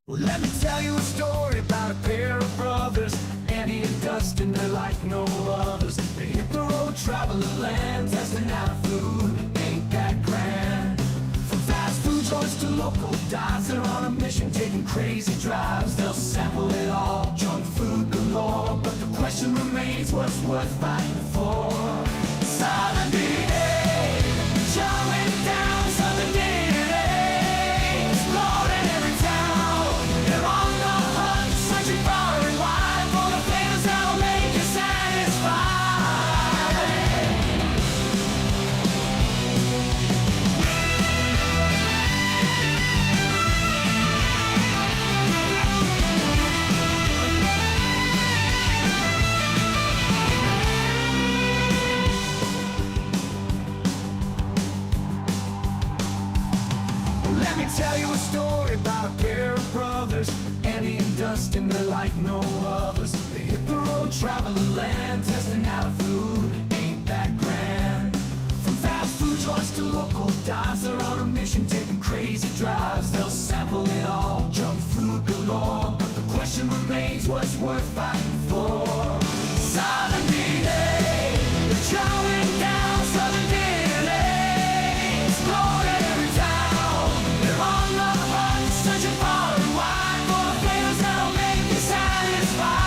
Well, let me tell you a story about a pair of brothers, Andy and Dustin. They're like no others. They hit the road, traveling the land, testing out food. Ain't that grand? From fast food joints to local dives, they're on a mission, taking crazy drives. They'll sample it all, junk food galore. But the question remains, what's worth fighting for? Southern DNA, showing down Southern DNA, exploring every town. They're on the hunt, searching far and wide for the flavors that'll make you satisfied. Let me tell you a story about a pair of brothers, Andy and Dustin. They're like no others. They hit the road, travel the land, testing out food. Ain't that grand? From fast food joints to local dives, they're on a mission, taking crazy drives. They'll sample it all, junk food galore. But the question remains, what's worth fighting for? Southern DNA, they're chowing down Southern DNA, exploring every town. They're on the hunt, searching far and wide for the flavors that'll make you satisfied.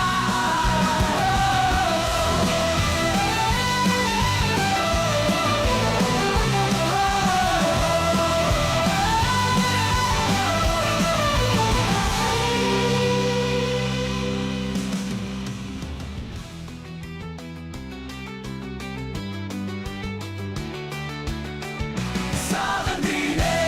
Southern DNA,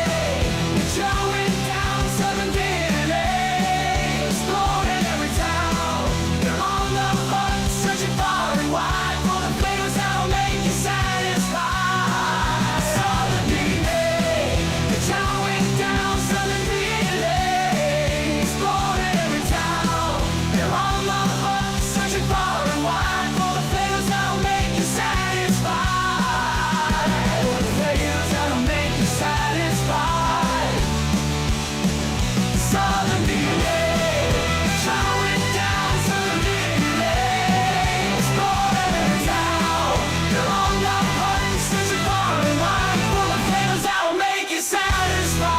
chowing down Southern DNA, exploring every town. They're on the hunt, searching far and wide for the flavors that'll make you satisfied. Southern DNA, chowing down Southern DNA, exploring every town. They're on the hunt, searching far and wide for the flavors that'll make you satisfied. For the flavors that'll make you satisfied. Southern DNA, chowing down Southern DNA, exploring every town. They're on the hunt, searching far and wide for the flavors that'll make you satisfied.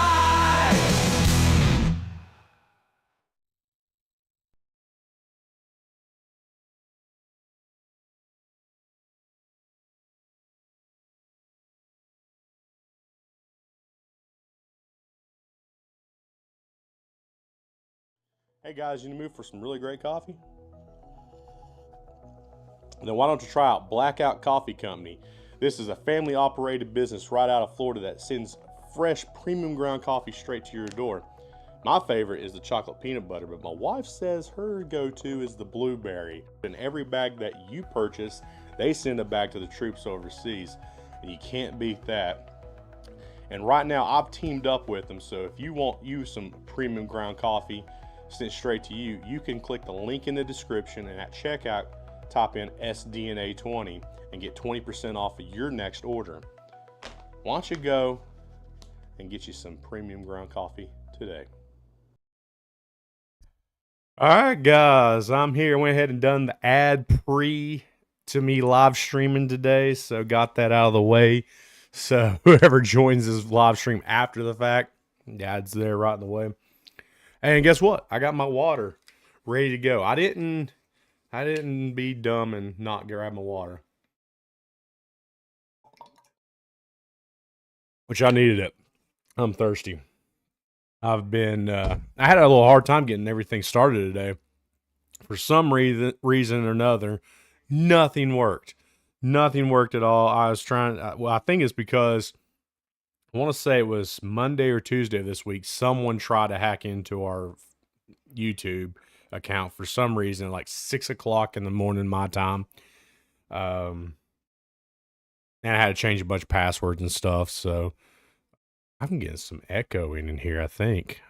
Hey guys, you in the mood for some really great coffee? Then why don't you try out Blackout Coffee Company? This is a family operated business right out of Florida that sends fresh premium ground coffee straight to your door. My favorite is the chocolate peanut butter, but my wife says her go-to is the blueberry. In every bag that you purchase, they send a bag to the troops overseas, and you can't beat that. And right now I've teamed up with them, so if you want some premium ground coffee sent straight to you, you can click the link in the description and at checkout type in SDNA20 and get 20% off of your next order. Why don't you go and get you some premium ground coffee today? All right, guys, I'm here. Went ahead and done the ad pre to me live streaming today, so got that out of the way. So whoever joins this live stream after the fact, the ad's there right in the way. And guess what? I got my water ready to go. I didn't be dumb and not grab my water, which I needed it. I'm thirsty. I had a little hard time getting everything started today. For some reason or another, nothing worked. Nothing worked at all. I was trying, I think it's because I want to say it was Monday or Tuesday of this week. Someone tried to hack into our YouTube account for some reason, like 6 o'clock in the morning, my time. And I had to change a bunch of passwords and stuff. So I'm getting some echo in here, I think.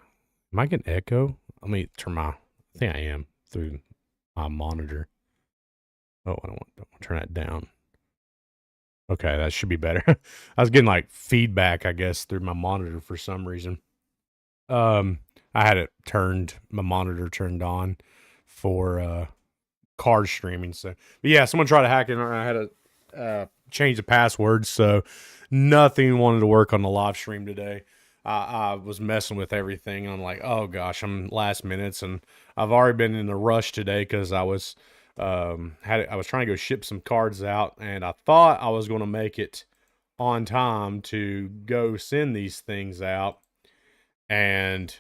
Am I getting echo? Let me turn I think I am through my monitor. Oh, I don't want to turn that down. Okay, that should be better. I was getting like feedback, I guess, through my monitor for some reason. I had it turned, my monitor turned on for card streaming. So, but yeah, someone tried to hack it, and I had to change the password. So, nothing wanted to work on the live stream today. I was messing with everything. I'm like, oh gosh, I'm last minutes, and I've already been in a rush today because I was I was trying to go ship some cards out, and I thought I was going to make it on time to go send these things out, and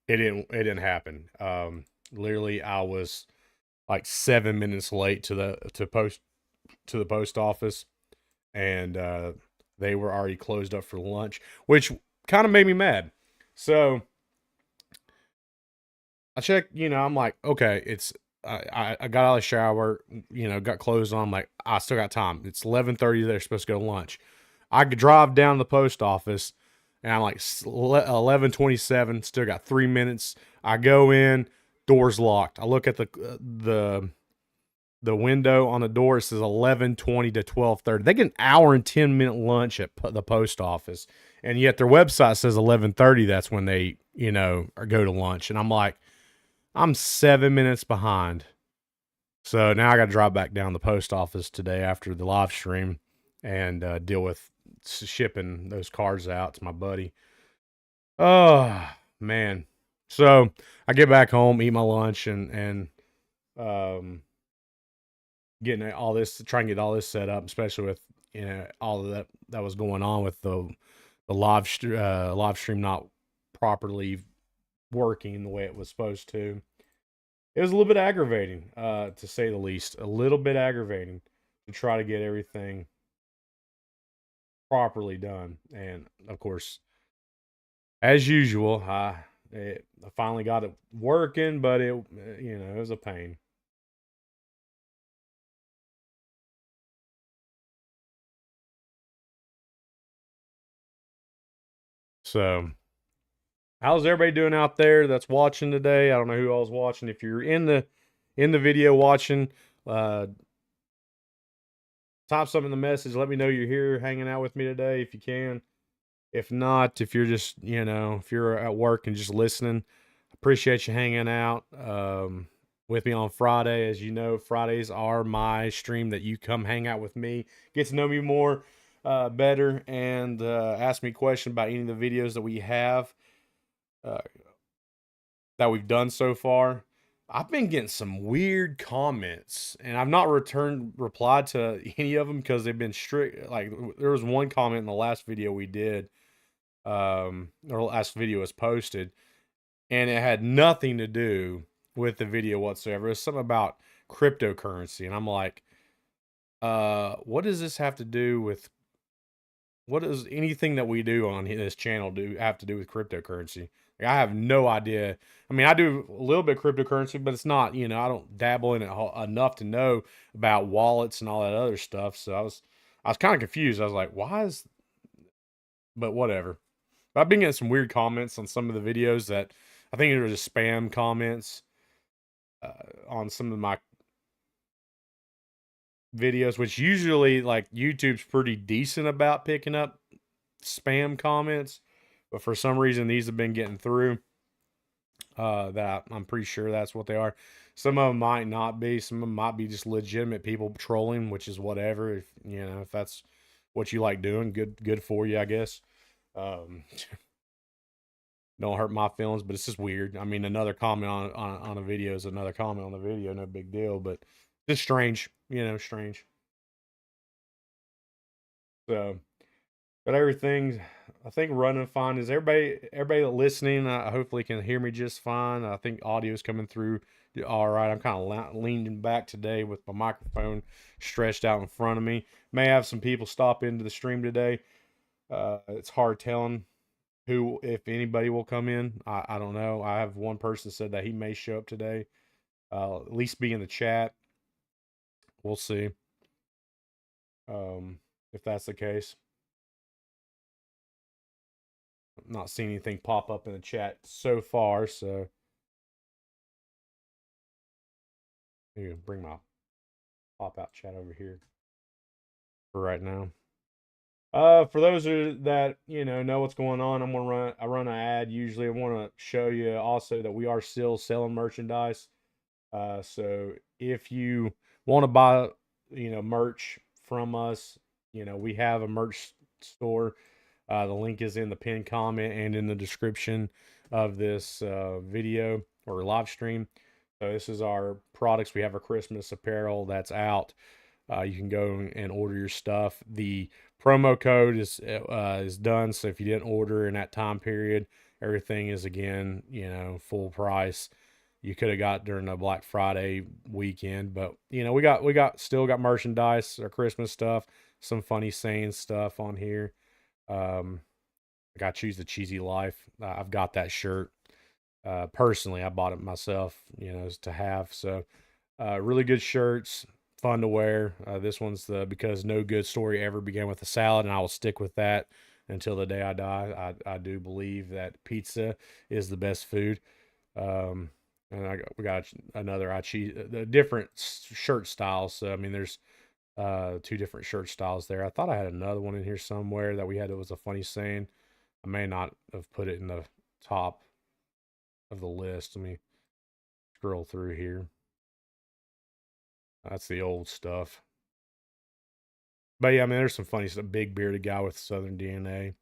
it didn't happen. Literally, I was like 7 minutes late to the post office, and they were already closed up for lunch, which kind of made me mad. So I checked, I'm like, okay, it's I got out of the shower, got clothes on. I'm like, I still got time. It's 11:30. They're supposed to go to lunch. I could drive down to the post office, and I'm like 11:27. Still got 3 minutes. I go in, door's locked. I look at the window on the door. It says 11:20 to 12:30. They get an hour and 10-minute lunch at the post office, and yet their website says 11:30. That's when they go to lunch, and I'm like, I'm 7 minutes behind. So now I got to drive back down the post office today after the live stream and deal with shipping those cards out to my buddy. Oh man! So I get back home, eat my lunch, and um, getting all this, trying to get all this set up, especially with all of that was going on with the live stream not properly working the way it was supposed to. It was a little bit aggravating, to say the least. A little bit aggravating to try to get everything properly done, and of course, as usual, I finally got it working, but it was a pain. So, how's everybody doing out there that's watching today? I don't know who all's watching. If you're in the video watching, uh, type something in the message. Let me know you're here hanging out with me today if you can. If not, if you're just, if you're at work and just listening, appreciate you hanging out with me on Friday. As you know, Fridays are my stream that you come hang out with me, get to know me more, better, and ask me questions about any of the videos that we have, uh, that we've done so far. I've been getting some weird comments, and I've not replied to any of them because they've been strict. Like, there was one comment in the last video we did, or last video was posted, and it had nothing to do with the video whatsoever. It's something about cryptocurrency, and I'm like, what does this have to do with? What does anything that we do on this channel have to do with cryptocurrency? Like, I have no idea. I mean, I do a little bit of cryptocurrency, but it's not, I don't dabble in it enough to know about wallets and all that other stuff. So I was kind of confused. I was like, why is, but whatever. But I've been getting some weird comments on some of the videos that I think are just spam comments, on some of my videos, which usually, like, YouTube's pretty decent about picking up spam comments, but for some reason these have been getting through. That I'm pretty sure that's what they are. Some of them might not be. Some of them might be just legitimate people trolling, which is whatever. If that's what you like doing, good for you, I guess. Um, don't hurt my feelings, but it's just weird. I mean, another comment on a video is another comment on the video, no big deal, but just strange, strange. So, but everything, I think, running fine. Is everybody listening? Hopefully can hear me just fine. I think audio is coming through all right. I'm kind of leaning back today with my microphone stretched out in front of me. May have some people stop into the stream today. It's hard telling who, if anybody, will come in. I don't know. I have one person said that he may show up today. At least be in the chat. We'll see. If that's the case. I'm not seeing anything pop up in the chat so far, so maybe bring my pop out chat over here for right now. For those that know what's going on, I run an ad usually. I want to show you also that we are still selling merchandise. So if you want to buy merch from us, we have a merch store. The link is in the pinned comment and in the description of this video or live stream. So this is our products. We have our Christmas apparel that's out. You can go and order your stuff. The promo code is done. So if you didn't order in that time period, everything is again full price. You could have got during the Black Friday weekend, but we still got merchandise, our Christmas stuff, some funny saying stuff on here. Um, I got Choose the Cheesy Life. I've got that shirt. Personally, I bought it myself, to have. So, really good shirts, fun to wear. This one's the Because No Good Story Ever Began with a Salad, and I will stick with that until the day I die. I do believe that pizza is the best food. And we got another different shirt styles. So I mean, there's two different shirt styles there. I thought I had another one in here somewhere that we had. It was a funny saying. I may not have put it in the top of the list. Let me scroll through here. That's the old stuff. But yeah, I mean, there's some funny stuff. Big bearded guy with Southern DNA.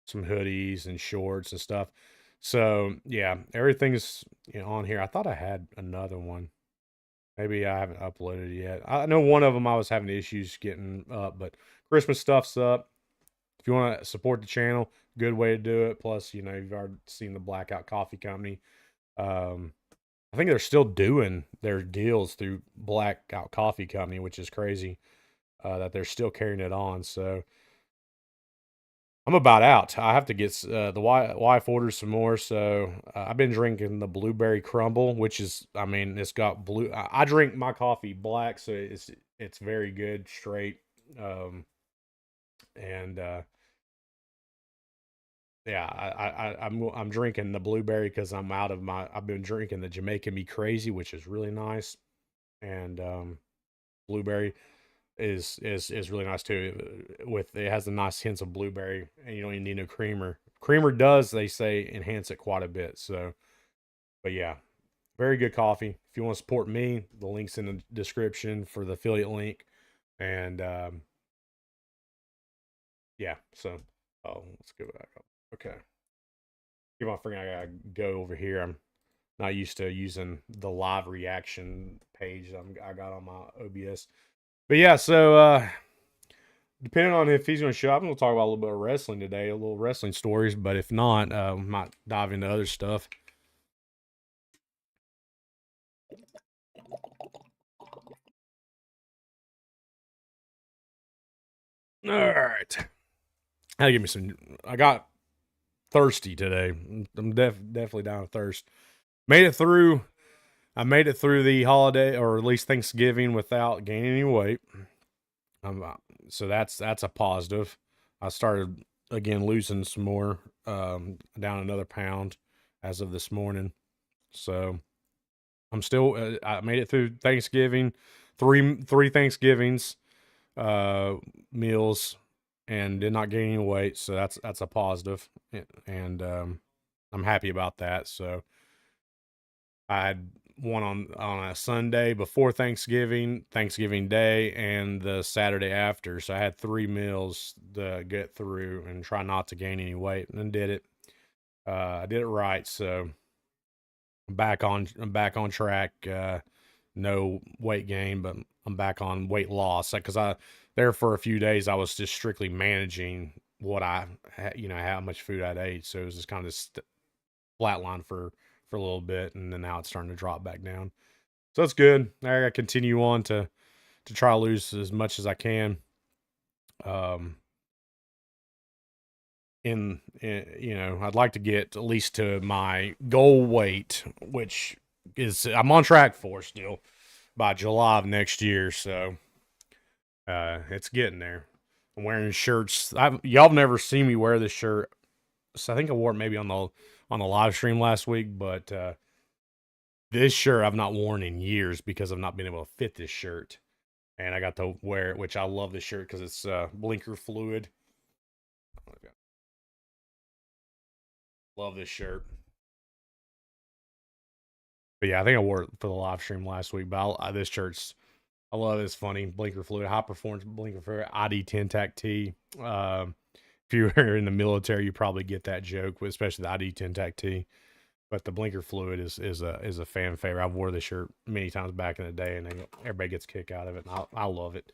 Some hoodies and shorts and stuff. So yeah, everything's on here. I thought I had another one. Maybe I haven't uploaded it yet. I know one of them I was having issues getting up, but Christmas stuff's up. If you want to support the channel, good way to do it. Plus, you've already seen the Blackout Coffee Company. I think they're still doing their deals through Blackout Coffee Company, which is crazy that they're still carrying it on. So I'm about out. I have to get the wife orders some more. So I've been drinking the blueberry crumble, which is, I mean, it's got blue. I drink my coffee black, so it's very good, straight. And yeah, I'm drinking the blueberry because I've been drinking the Jamaican Me Crazy, which is really nice, and blueberry is really nice too. With it has a nice hints of blueberry, and you don't even need no creamer. Creamer does, they say, enhance it quite a bit. So, but yeah, very good coffee. If you want to support me, the link's in the description for the affiliate link, and yeah. So, oh, let's go back up. Okay, keep on forgetting I gotta go over here. I'm not used to using the live reaction page I got on my OBS. But yeah, so depending on if he's going to show up, I'm going to talk about a little bit of wrestling today, a little wrestling stories. But if not, we might dive into other stuff. All right, that'll give me some. I got thirsty today. I'm definitely down with thirst. Made it through. I made it through the holiday, or at least Thanksgiving, without gaining any weight. So that's a positive. I started again losing some more, down another pound as of this morning. So I'm still. I made it through Thanksgiving, three Thanksgivings, meals, and did not gain any weight. So that's a positive, and I'm happy about that. So I had one on a Sunday before Thanksgiving, Thanksgiving Day, and the Saturday after. So I had 3 meals to get through and try not to gain any weight, and then did it. I did it right, so I'm back on track. No weight gain, but I'm back on weight loss. Because I there for a few days I was just strictly managing what how much food I'd ate. So it was just kind of flatline for a little bit, and then now it's starting to drop back down. So that's good. I gotta continue on to try to lose as much as I can. Um, I'd like to get at least to my goal weight, which is I'm on track for still by July of next year. So it's getting there. I'm wearing shirts. Y'all have never seen me wear this shirt. So I think I wore it maybe on the live stream last week, but this shirt I've not worn in years because I've not been able to fit this shirt. and I got to wear it, which I love this shirt because it's blinker fluid. Love this shirt. But yeah, I think I wore it for the live stream last week. But this shirt's, I love it. It's funny. Blinker fluid, high performance blinker fluid, ID10 TAC T. If you were in the military, you probably get that joke, especially the ID10 TAC T. But the blinker fluid is a fan favorite. I've wore this shirt many times back in the day, and everybody gets a kick out of it, and I love it.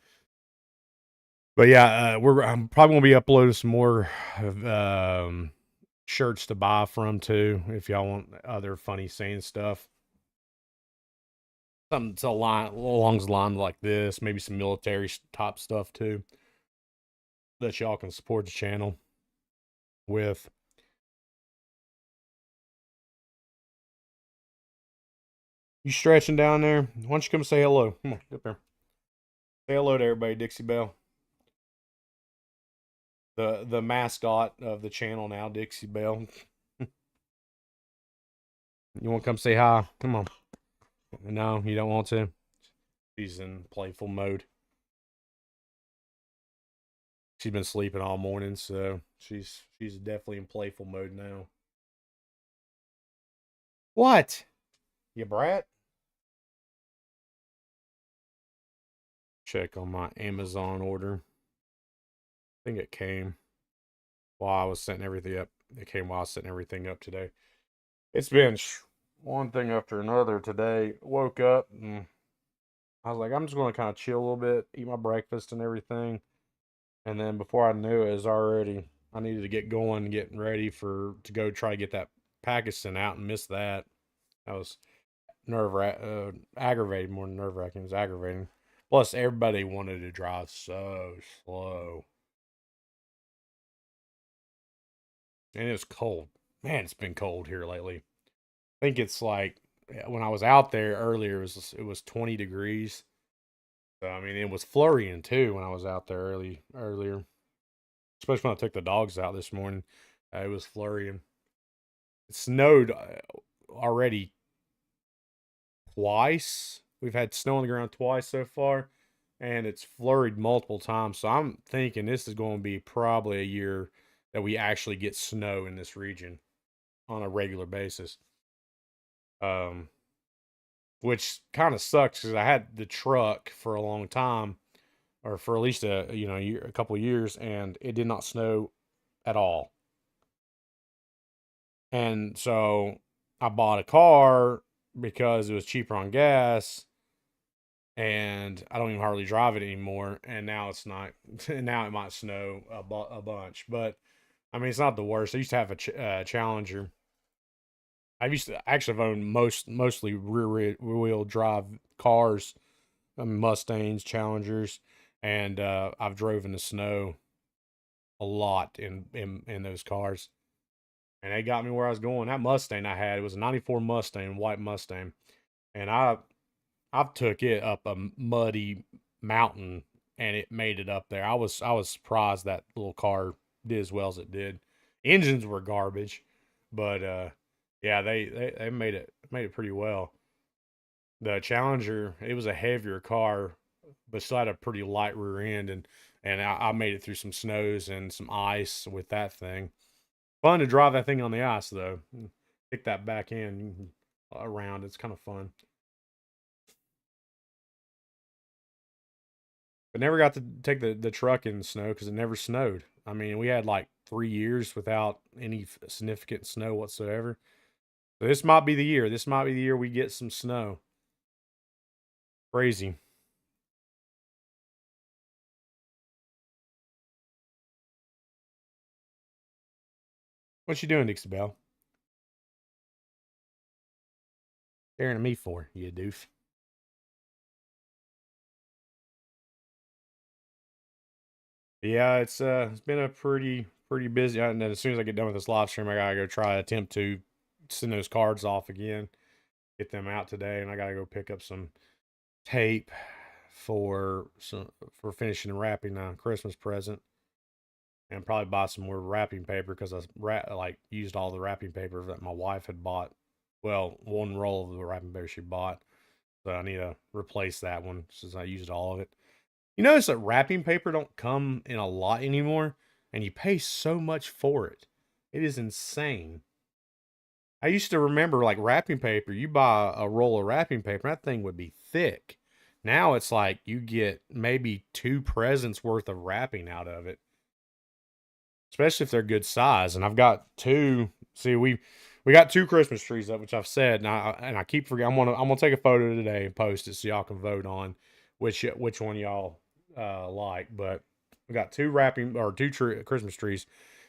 But yeah, I'm probably gonna be uploading some more shirts to buy from too. If y'all want other funny saying stuff, something to along the line like this, maybe some military top stuff too, that y'all can support the channel with. You stretching down there? Why don't you come say hello? Come on, get up there. Say hello to everybody, Dixie Belle. The mascot of the channel now, Dixie Belle. You want to come say hi? Come on. No, you don't want to? She's in playful mode. She's been sleeping all morning, so she's definitely in playful mode now. What? You brat? Check on my Amazon order. I think it came while I was setting everything up. It came while I was setting everything up today. It's been one thing after another today. Woke up and I was like, I'm just going to kind of chill a little bit, eat my breakfast and everything. And then before I knew it, I needed to get going, getting ready to go try to get that package sent out and miss that. That was aggravating more than nerve wracking. It was aggravating. Plus, everybody wanted to drive so slow. And it was cold. Man, it's been cold here lately. I think it's like when I was out there earlier, it was 20 degrees. So, I mean, it was flurrying too when I was out there earlier. Especially when I took the dogs out this morning. It was flurrying. It snowed already twice. We've had snow on the ground twice so far, and it's flurried multiple times. So I'm thinking this is going to be probably a year that we actually get snow in this region on a regular basis. Which kind of sucks because I had the truck for a long time, or for at least a couple of years, and it did not snow at all. And so I bought a car because it was cheaper on gas, and I don't even hardly drive it anymore. And now it's not. Now it might snow a bunch, but I mean it's not the worst. I used to have a Challenger. I used to actually own mostly rear wheel drive cars, Mustangs, Challengers, and I've drove in the snow a lot in those cars, and they got me where I was going. That Mustang I had, it was a '94 Mustang, white Mustang, and I've took it up a muddy mountain and it made it up there. I was surprised that little car did as well as it did. Engines were garbage, but yeah, they made it pretty well. The Challenger, it was a heavier car, but still had a pretty light rear end, and I made it through some snows and some ice with that thing. Fun to drive that thing on the ice though. Kick that back end around. It's kind of fun. But never got to take the truck in the snow because it never snowed. I mean, we had like 3 years without any significant snow whatsoever. So this might be the year. This might be the year we get some snow. Crazy. What you doing, Dixie Belle? Staring at me for, you doof. Yeah, it's been a pretty busy. And then as soon as I get done with this live stream, I gotta go attempt to send those cards off again, get them out today, and I gotta go pick up some tape for finishing and wrapping a Christmas present, and probably buy some more wrapping paper because I used all the wrapping paper that my wife had bought. Well, one roll of the wrapping paper she bought, so I need to replace that one since I used all of it. You notice that wrapping paper don't come in a lot anymore, and you pay so much for it. It is insane. I used to remember like wrapping paper, you buy a roll of wrapping paper, that thing would be thick. Now it's like you get maybe 2 presents worth of wrapping out of it, especially if they're good size. And I've got two. See, we got 2 Christmas trees up, which I've said, and I keep forgetting. I'm gonna take a photo today and post it so y'all can vote on which one y'all like. But we got 2 Christmas trees.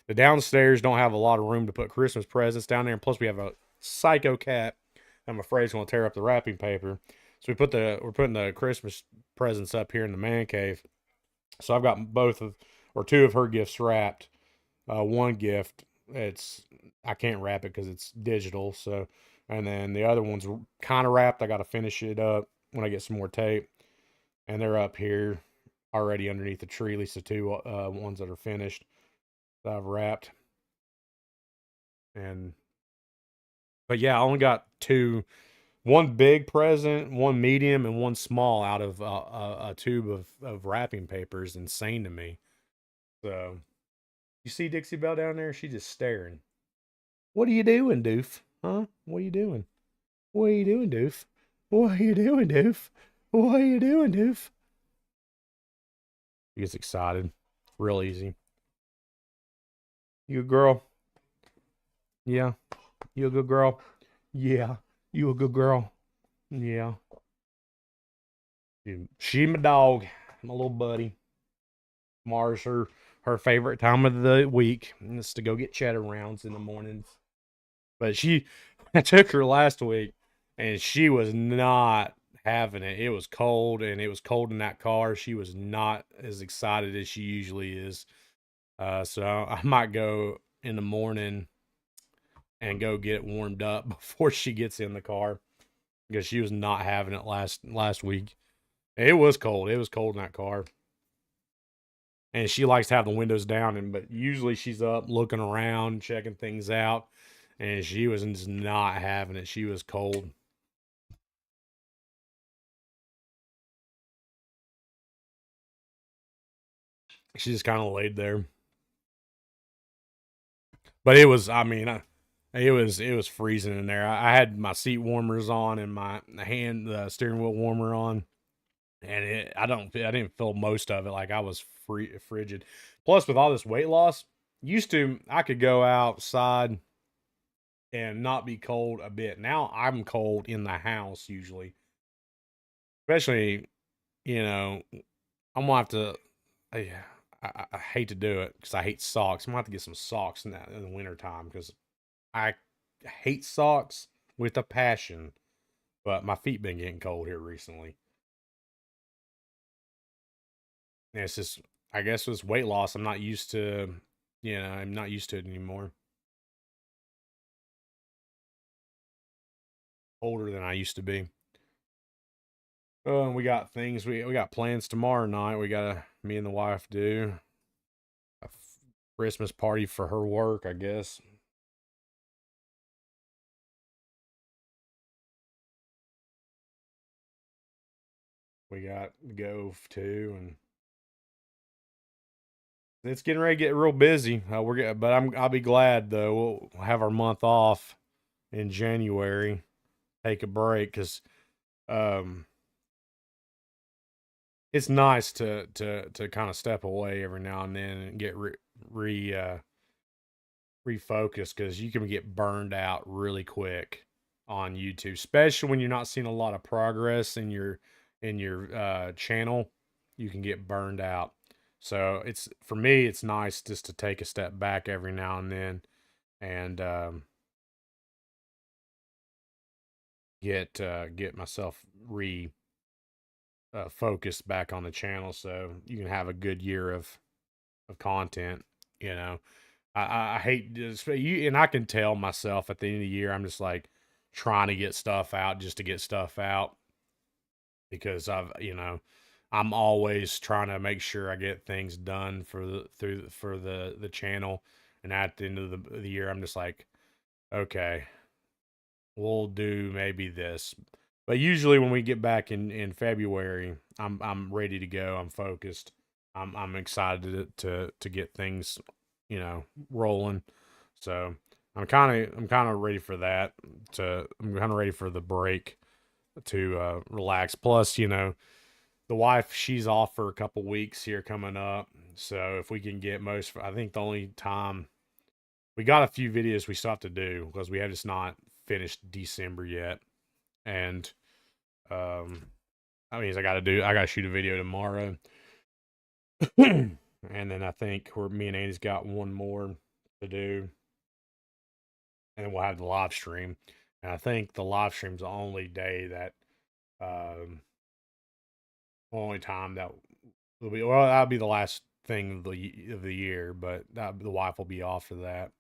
The downstairs don't have a lot of room to put Christmas presents down there, and plus we have a psycho cat. I'm afraid it's gonna tear up the wrapping paper. So we're putting the Christmas presents up here in the man cave. So I've got both of or two of her gifts wrapped. One gift, it's I can't wrap it because it's digital. So, and then the other one's kind of wrapped. I got to finish it up when I get some more tape, and they're up here already underneath the tree. At least the two ones that are finished that I've wrapped. And but yeah, I only got two. One big present, one medium, and one small out of a tube of wrapping paper is insane to me. So you see Dixie Belle down there? She's just staring. What are you doing, Doof? Huh? What are you doing? What are you doing, Doof? What are you doing, Doof? What are you doing, Doof? He gets excited. Real easy. You a girl? Yeah. You a good girl? Yeah. You a good girl? Yeah. She my dog. My little buddy. Mars her favorite time of the week is to go get cheddar rounds in the mornings. But I took her last week, and she was not having it. It was cold, and it was cold in that car. She was not as excited as she usually is. So I might go in the morning and go get it warmed up before she gets in the car because she was not having it last week. It was cold. It was cold in that car. And she likes to have the windows down, but usually she's up looking around, checking things out, and she was just not having it. She was cold. She just kind of laid there. But it was, I mean, it was freezing in there. I had my seat warmers on and my the steering wheel warmer on, and I didn't feel most of it. Like I was frigid. Plus, with all this weight loss, used to I could go outside and not be cold a bit. Now I'm cold in the house usually, especially I'm gonna have to. Yeah, I hate to do it because I hate socks. I'm gonna have to get some socks in the winter time because I hate socks with a passion. But my feet been getting cold here recently. And it's just, I guess, with weight loss. I'm not used to, I'm not used to it anymore. Older than I used to be. Oh, and we got things. We got plans tomorrow night. Me and the wife do a Christmas party for her work, I guess. We got go too, and it's getting ready to get real busy. But I'll be glad though. We'll have our month off in January. Take a break because um, it's nice to kind of step away every now and then and get refocused because you can get burned out really quick on YouTube, especially when you're not seeing a lot of progress in your channel. You can get burned out. So it's for me, it's nice just to take a step back every now and then and get myself focused back on the channel so you can have a good year of content. You know, I hate this, and I can tell myself at the end of the year, I'm just like trying to get stuff out just to get stuff out because I'm always trying to make sure I get things done for the channel. And at the end of the year, I'm just like, okay, we'll do maybe this. But usually when we get back in February, I'm ready to go. I'm focused. I'm excited to get things, rolling. So I'm kind of ready for that. I'm kind of ready for the break to relax. Plus, the wife, she's off for a couple weeks here coming up. So if we can get I think the only time we got a few videos we still have to do because we have just not finished December yet. And that means I gotta shoot a video tomorrow. And then I think me and Andy's got one more to do, and we'll have the live stream. And I think the live stream's the only day that, only time that will be. Well, that'll be the last thing of the year, but the wife will be off for that.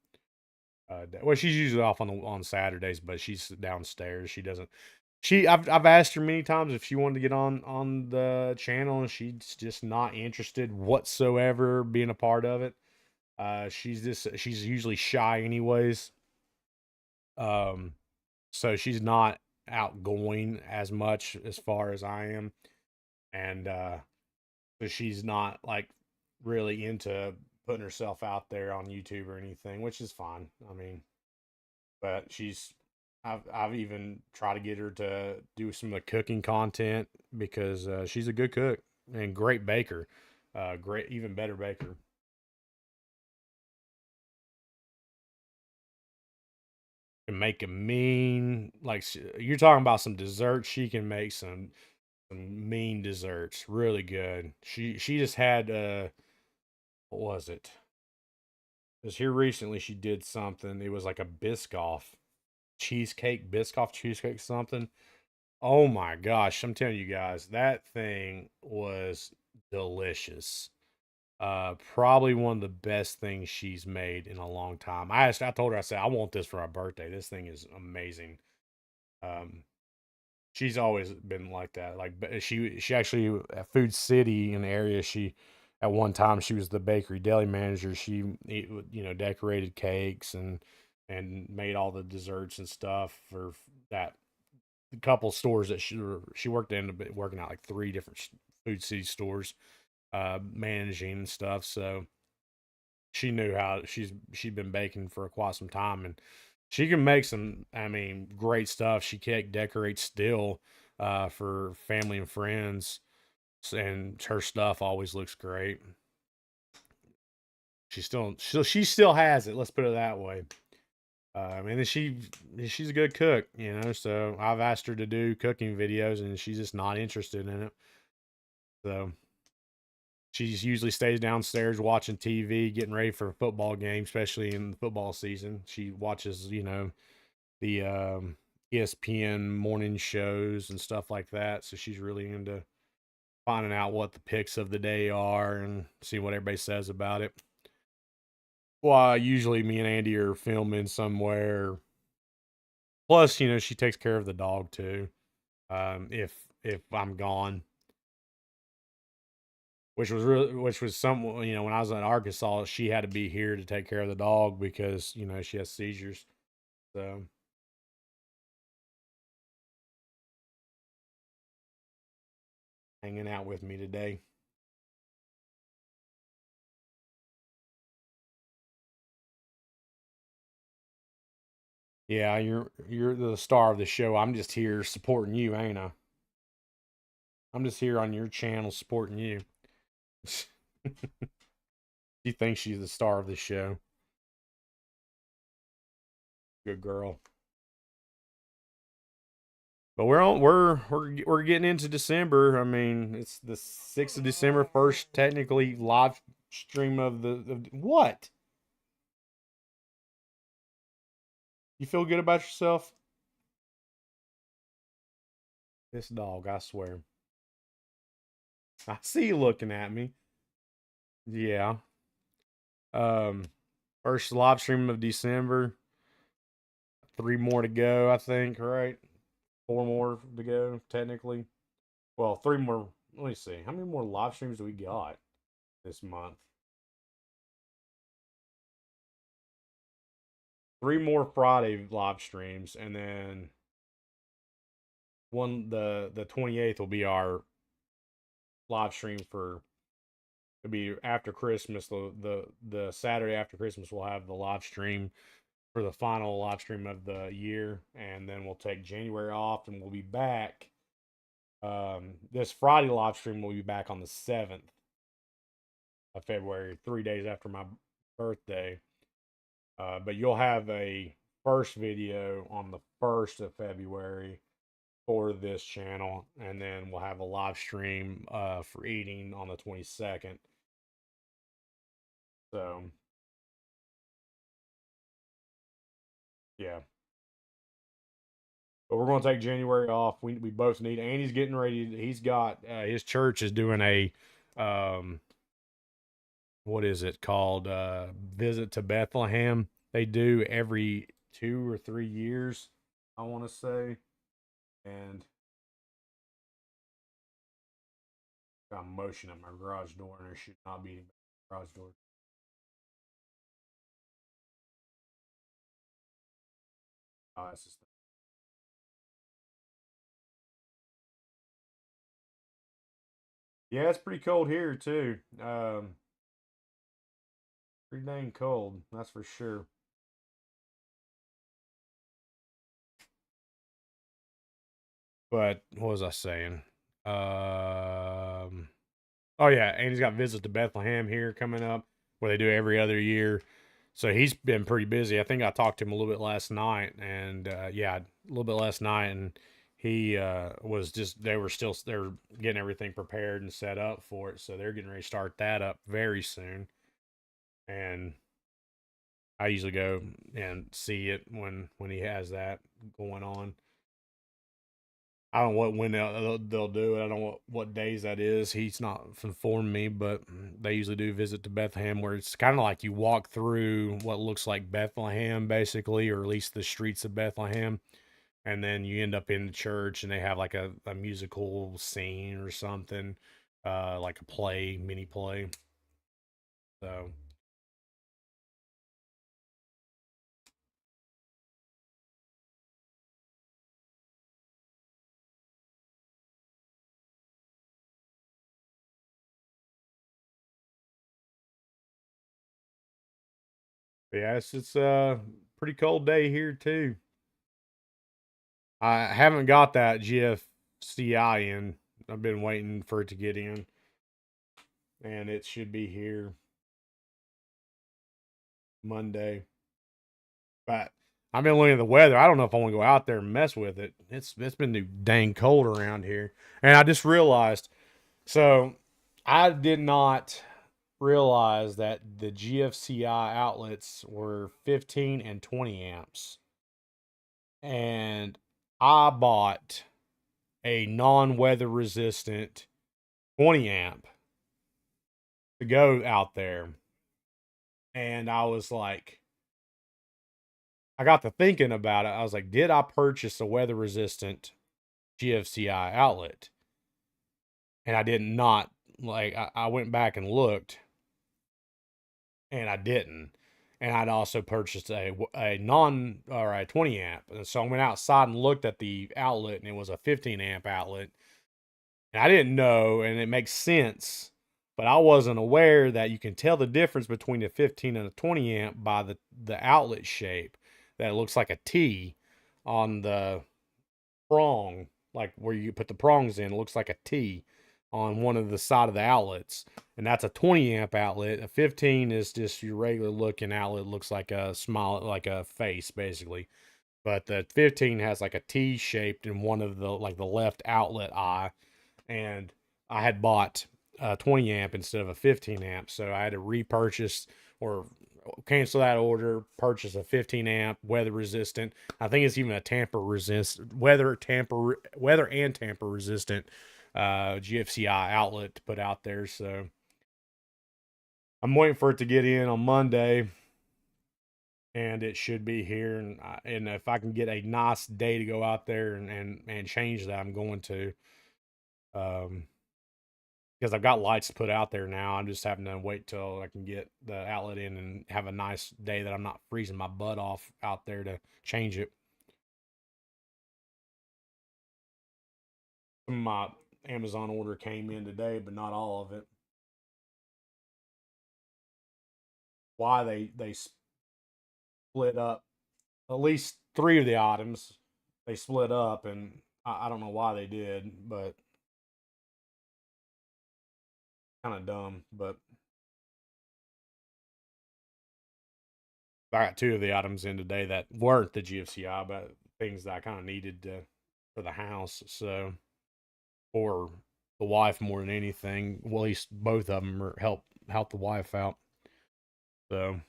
Well, she's usually off on Saturdays, but she's downstairs. She doesn't. I've asked her many times if she wanted to get on the channel, and she's just not interested whatsoever being a part of it. She's usually shy anyways. Um, so she's not outgoing as much as far as I am, and so she's not like really into putting herself out there on YouTube or anything, which is fine. I mean, but I've even tried to get her to do some of the cooking content because she's a good cook and great baker, great, even better baker. Can make a mean, like, you're talking about some desserts. She can make some mean desserts, really good. She just had what was it? Because here recently she did something. It was like a Biscoff cheesecake something. Oh my gosh, I'm telling you guys, that thing was delicious. Probably one of the best things she's made in a long time. I told her, I said, I want this for my birthday. This thing is amazing. Um, she's always been like that. Like she actually at Food City in the area, she at one time she was the bakery deli manager. Decorated cakes and made all the desserts and stuff for that couple stores that she worked in, working out like three different Food City stores, managing and stuff. So she knew how she'd been baking for quite some time, and she can make some, I mean, great stuff. She cake decorates still for family and friends, and her stuff always looks great. She still has it. Let's put it that way. And she's a good cook, So I've asked her to do cooking videos, and she's just not interested in it. So she usually stays downstairs watching TV, getting ready for a football game, especially in the football season. She watches, the ESPN morning shows and stuff like that. So she's really into finding out what the picks of the day are and seeing what everybody says about it. Well, usually me and Andy are filming somewhere. Plus, she takes care of the dog too. If I'm gone, which was some, when I was in Arkansas, she had to be here to take care of the dog because she has seizures. So hanging out with me today. Yeah, you're the star of the show. I'm just here supporting you, ain't I? I'm just here on your channel supporting you. She thinks she's the star of the show. Good girl. But we're getting into December. I mean, it's the 6th of December, first technically live stream of what? You feel good about yourself? This dog, I swear. I see you looking at me. Yeah. Um, First live stream of December. Three more to go, I think, right? Four more to go, technically. Well, three more. Let me see. How many more live streams do we got this month? Three more Friday live streams, and then the 28th will be our live stream for, it'll be after Christmas. The Saturday after Christmas, we'll have the live stream for the final live stream of the year, and then we'll take January off, and we'll be back. This Friday live stream will be back on the 7th of February, 3 days after my birthday. But you'll have a first video on the 1st of February for this channel, and then we'll have a live stream for eating on the 22nd. So yeah, but we're going to take January off. We both need. Andy's getting ready. He's got his church is doing a what is it called? Visit to Bethlehem. They do every 2 or 3 years, I want to say, and got motion at my garage door, and there should not be any garage door. Oh, that's just yeah, it's pretty cold here too. Pretty dang cold, that's for sure. But what was I saying? Oh yeah, and he's got Visit to Bethlehem here coming up, where they do every other year. So he's been pretty busy. I think I talked to him a little bit last night, and yeah, a little bit last night, and he was just they were getting everything prepared and set up for it, so they're getting ready to start that up very soon. And I usually go and see it when he has that going on. I don't know when they'll do it. I don't know what days that is. He's not informed me, but they usually do Visit to Bethlehem, where it's kind of like you walk through what looks like Bethlehem, basically, or at least the streets of Bethlehem, and then you end up in the church, and they have like a musical scene or something, like a play, mini play. So yeah, it's a pretty cold day here too. I haven't got that GFCI in. I've been waiting for it to get in, and it should be here Monday. But I've been looking at the weather. I don't know if I want to go out there and mess with it. It's been too dang cold around here. And I just realized, so I did not realize that the GFCI outlets were 15 and 20 amps. And I bought a non-weather resistant 20 amp to go out there. And I was like, I got to thinking about it. I was like, did I purchase a weather resistant GFCI outlet? And I did not. Like, I went back and looked, and I didn't. And I'd also purchased a non or a 20 amp. And so I went outside and looked at the outlet, and it was a 15 amp outlet. And I didn't know, and it makes sense, but I wasn't aware that you can tell the difference between a 15 and a 20 amp by the outlet shape. That it looks like a T on the prong, like where you put the prongs in, it looks like a T on one of the side of the outlets. And that's a 20 amp outlet. A 15 is just your regular looking outlet, looks like a smile, like a face basically. But the 15 has like a T shaped in one of the, like the left outlet eye. And I had bought a 20 amp instead of a 15 amp. So I had to repurchase or cancel that order, purchase a 15 amp weather resistant. I think it's even a tamper resistant, weather and tamper resistant GFCI outlet to put out there. So I'm waiting for it to get in on Monday, and it should be here. And if I can get a nice day to go out there and change that, I'm going to. Because I've got lights to put out there now. I'm just having to wait till I can get the outlet in and have a nice day that I'm not freezing my butt off out there to change it. My Amazon order came in today, but not all of it. Why they split up at least three of the items. They split up, and I don't know why they did, but kind of dumb. But I got two of the items in today that weren't the GFCI, but things that I kind of needed for the house. So, or the wife more than anything. Well, at least both of them are help the wife out. So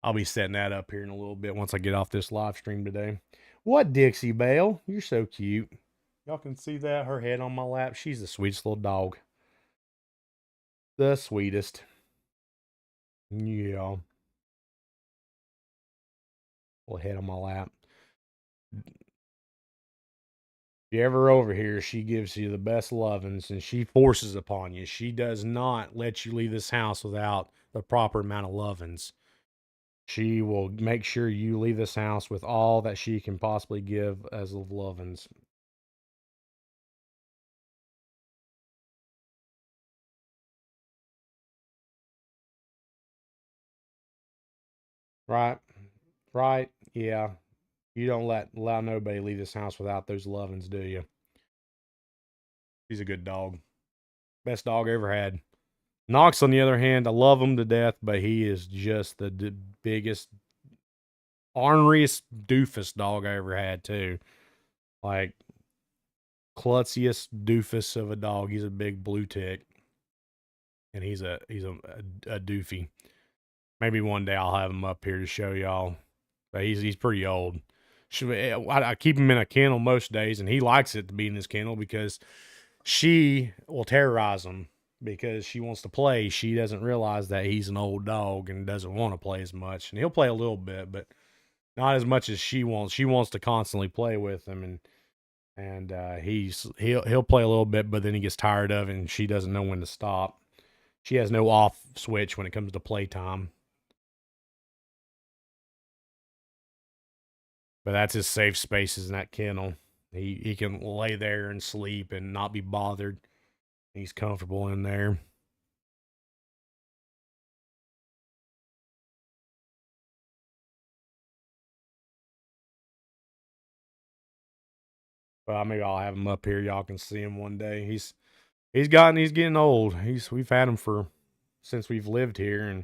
I'll be setting that up here in a little bit once I get off this live stream today. What, Dixie Belle? You're so cute. Y'all can see that, her head on my lap. She's the sweetest little dog. The sweetest. Yeah. Little head on my lap. If you're ever over here, she gives you the best lovings and she forces upon you. She does not let you leave this house without the proper amount of lovings. She will make sure you leave this house with all that she can possibly give as of lovings. Right? Right? Yeah. You don't allow nobody leave this house without those lovings, do you? He's a good dog. Best dog I ever had. Knox, on the other hand, I love him to death, but he is just the biggest, orneriest doofus dog I ever had, too. Like, klutziest doofus of a dog. He's a big blue tick, and he's a doofy. Maybe one day I'll have him up here to show y'all. But he's pretty old. I keep him in a kennel most days, and he likes it to be in this kennel because she will terrorize him because she wants to play. She doesn't realize that he's an old dog and doesn't want to play as much. And he'll play a little bit, but not as much as she wants. She wants to constantly play with him, and he'll play a little bit, but then he gets tired of it, and she doesn't know when to stop. She has no off switch when it comes to playtime. But that's his safe spaces in that kennel. He can lay there and sleep and not be bothered. He's comfortable in there. Well, maybe I'll have him up here. Y'all can see him one day. He's getting old. We've had him for since we've lived here, and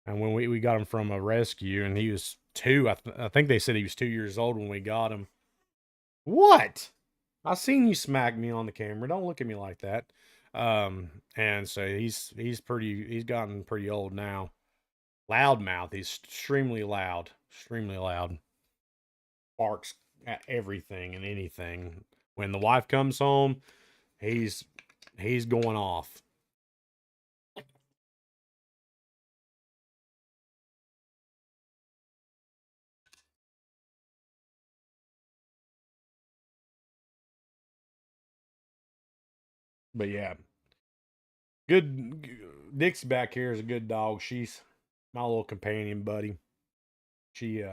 when we got him from a rescue, and he was two. I think they said he was 2 years old when we got him. What? I seen you smack me on the camera. Don't look at me like that. And so he's gotten pretty old now. Loudmouth. He's extremely loud. Extremely loud. Barks at everything and anything. When the wife comes home, he's going off. But yeah, good. Dixie back here is a good dog. She's my little companion buddy. She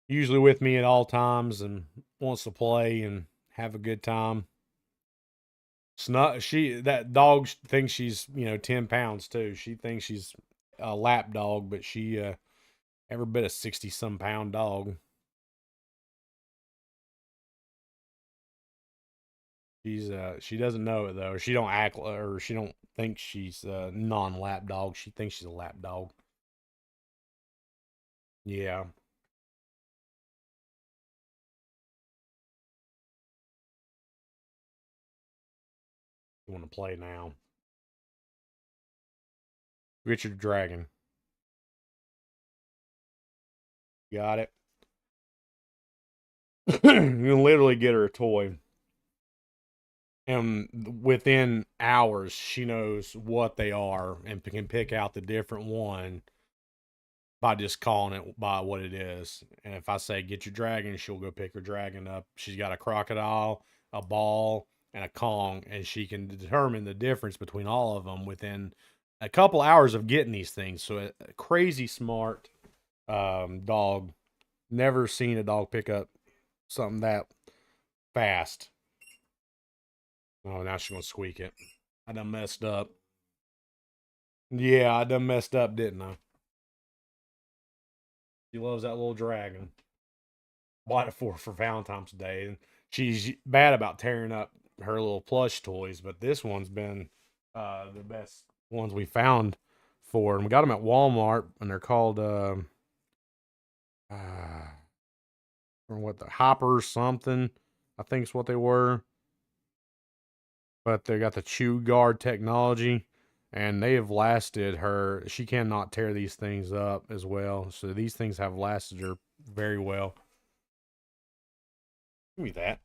usually with me at all times and wants to play and have a good time. That dog thinks she's 10 pounds too. She thinks she's a lap dog, but she every bit a 60-some-pound dog. She doesn't know it though. She don't act or she don't think she's a non-lap dog. She thinks she's a lap dog. Yeah. You want to play now? Richard Dragon. Got it. You can literally get her a toy, and within hours, she knows what they are and can pick out the different one by just calling it by what it is. And if I say get your dragon, she'll go pick her dragon up. She's got a crocodile, a ball, and a Kong, and she can determine the difference between all of them within a couple hours of getting these things. So a crazy smart dog. Never seen a dog pick up something that fast. Oh, now she's gonna squeak it. I done messed up. Yeah, I done messed up, didn't I? She loves that little dragon. Bought it for Valentine's Day, and she's bad about tearing up her little plush toys, but this one's been the best ones we found for, and we got them at Walmart, and they're called uh or what, the hoppers something, I think is what they were, but they got the chew guard technology, and they have lasted her. She cannot tear these things up as well, so these things have lasted her very well. Give me that.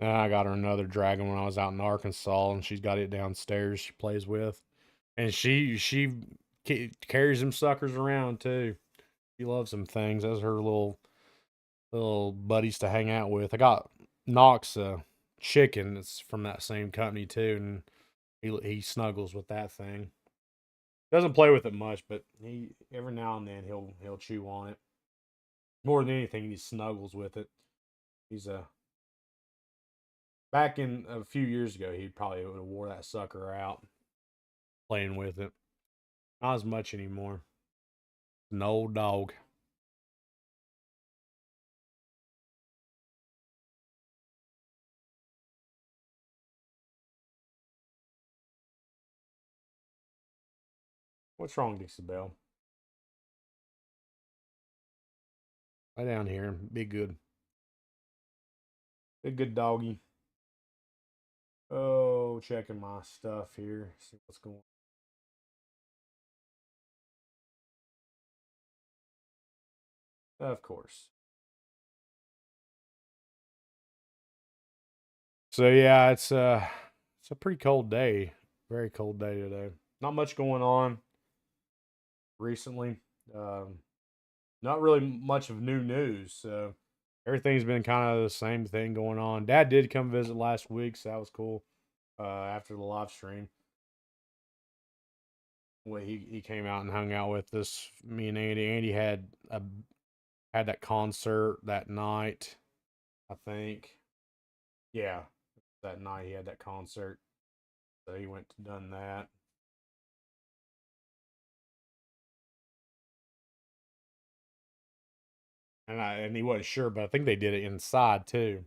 I got her another dragon when I was out in Arkansas, and she's got it downstairs. She plays with, and she carries them suckers around too. She loves them things. Those are her little buddies to hang out with. I got Knox a chicken that's from that same company too, and he snuggles with that thing. Doesn't play with it much, but he every now and then he'll chew on it. More than anything, he snuggles with it. He's a Back in a few years ago, he probably would have wore that sucker out playing with it. Not as much anymore. An old dog. What's wrong, Dixie Bell? Lay down here and be good. Be a good doggy. Oh, checking my stuff here. See what's going on. Of course. So yeah, it's a pretty cold day. Very cold day today. Not much going on recently. Um, Not really much of new news. So everything's been kind of the same thing going on. Dad did come visit last week, so that was cool. After the live stream, well, he came out and hung out with us. Me and Andy. Andy had that concert that night. I think. Yeah, that night he had that concert, so he went to done that. And he wasn't sure, but I think they did it inside too.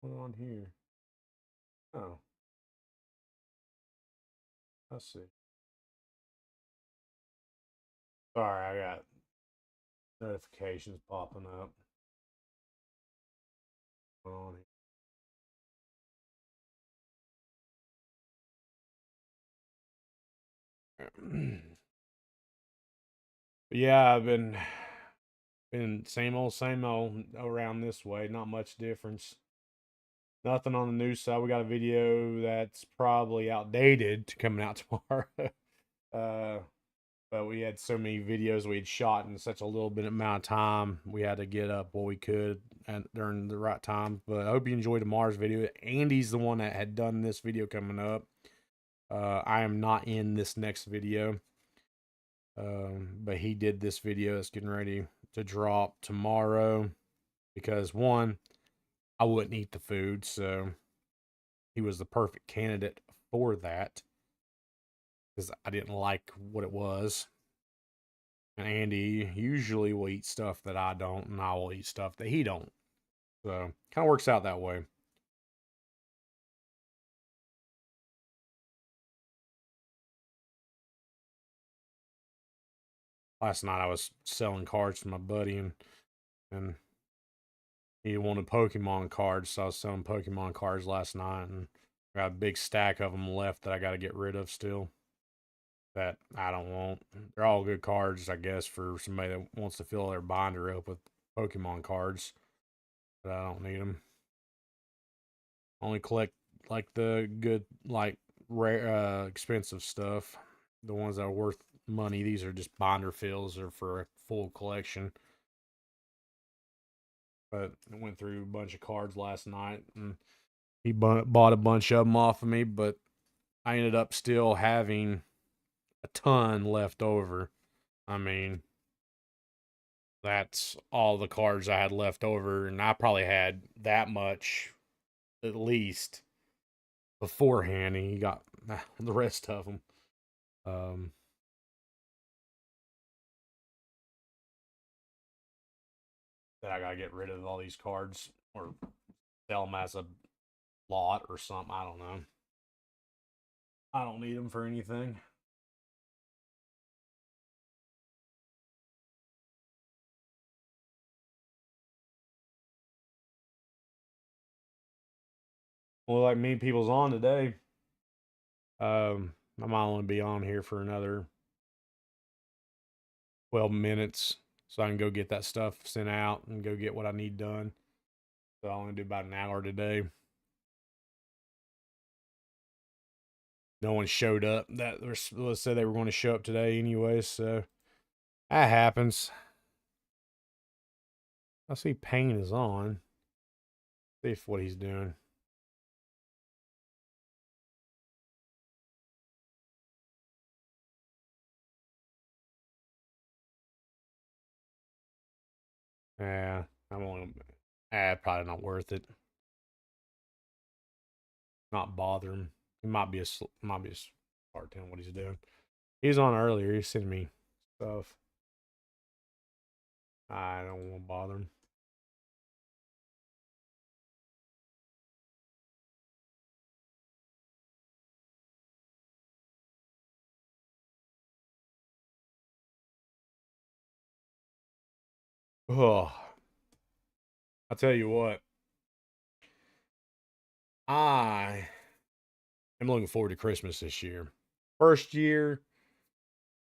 What on here? Oh, I see. Sorry, I got notifications popping up. What on here? Yeah, I've been same old around this way. Not much difference. Nothing on the news side. We got a video that's probably outdated to coming out tomorrow. uh, but we had so many videos we had shot in such a little bit amount of time. We had to get up what we could and during the right time. But I hope you enjoyed tomorrow's video. Andy's the one that had done this video coming up. I am not in this next video. But he did this video that's getting ready to drop tomorrow because one, I wouldn't eat the food, so he was the perfect candidate for that because I didn't like what it was. And Andy usually will eat stuff that I don't, and I will eat stuff that he don't. So kind of works out that way. Last night I was selling cards to my buddy, and he wanted Pokemon cards, so I was selling Pokemon cards last night, and I got a big stack of them left that I got to get rid of still. That I don't want. They're all good cards, I guess, for somebody that wants to fill their binder up with Pokemon cards, but I don't need them. Only collect like the good, like rare, expensive stuff. The ones that are worth money. These are just binder fills or for a full collection. But I went through a bunch of cards last night, and he bought a bunch of them off of me. But I ended up still having a ton left over. I mean, that's all the cards I had left over, and I probably had that much at least beforehand. And he got the rest of them. Um, that I gotta get rid of all these cards or sell them as a lot or something. I don't know. I don't need them for anything. Well, like me, people's on today. I might only be on here for another 12 minutes so I can go get that stuff sent out and go get what I need done. So I'll only do about an hour today. No one showed up that let's say they were going to show up today anyway, so that happens. I see Payne is on. See if what he's doing. Yeah, I'm only. Probably not worth it. Not bother him. He might be a part time what he's doing. He's on earlier. He sent me stuff. I don't want to bother him. Oh, I'll tell you what. I am looking forward to Christmas this year. First year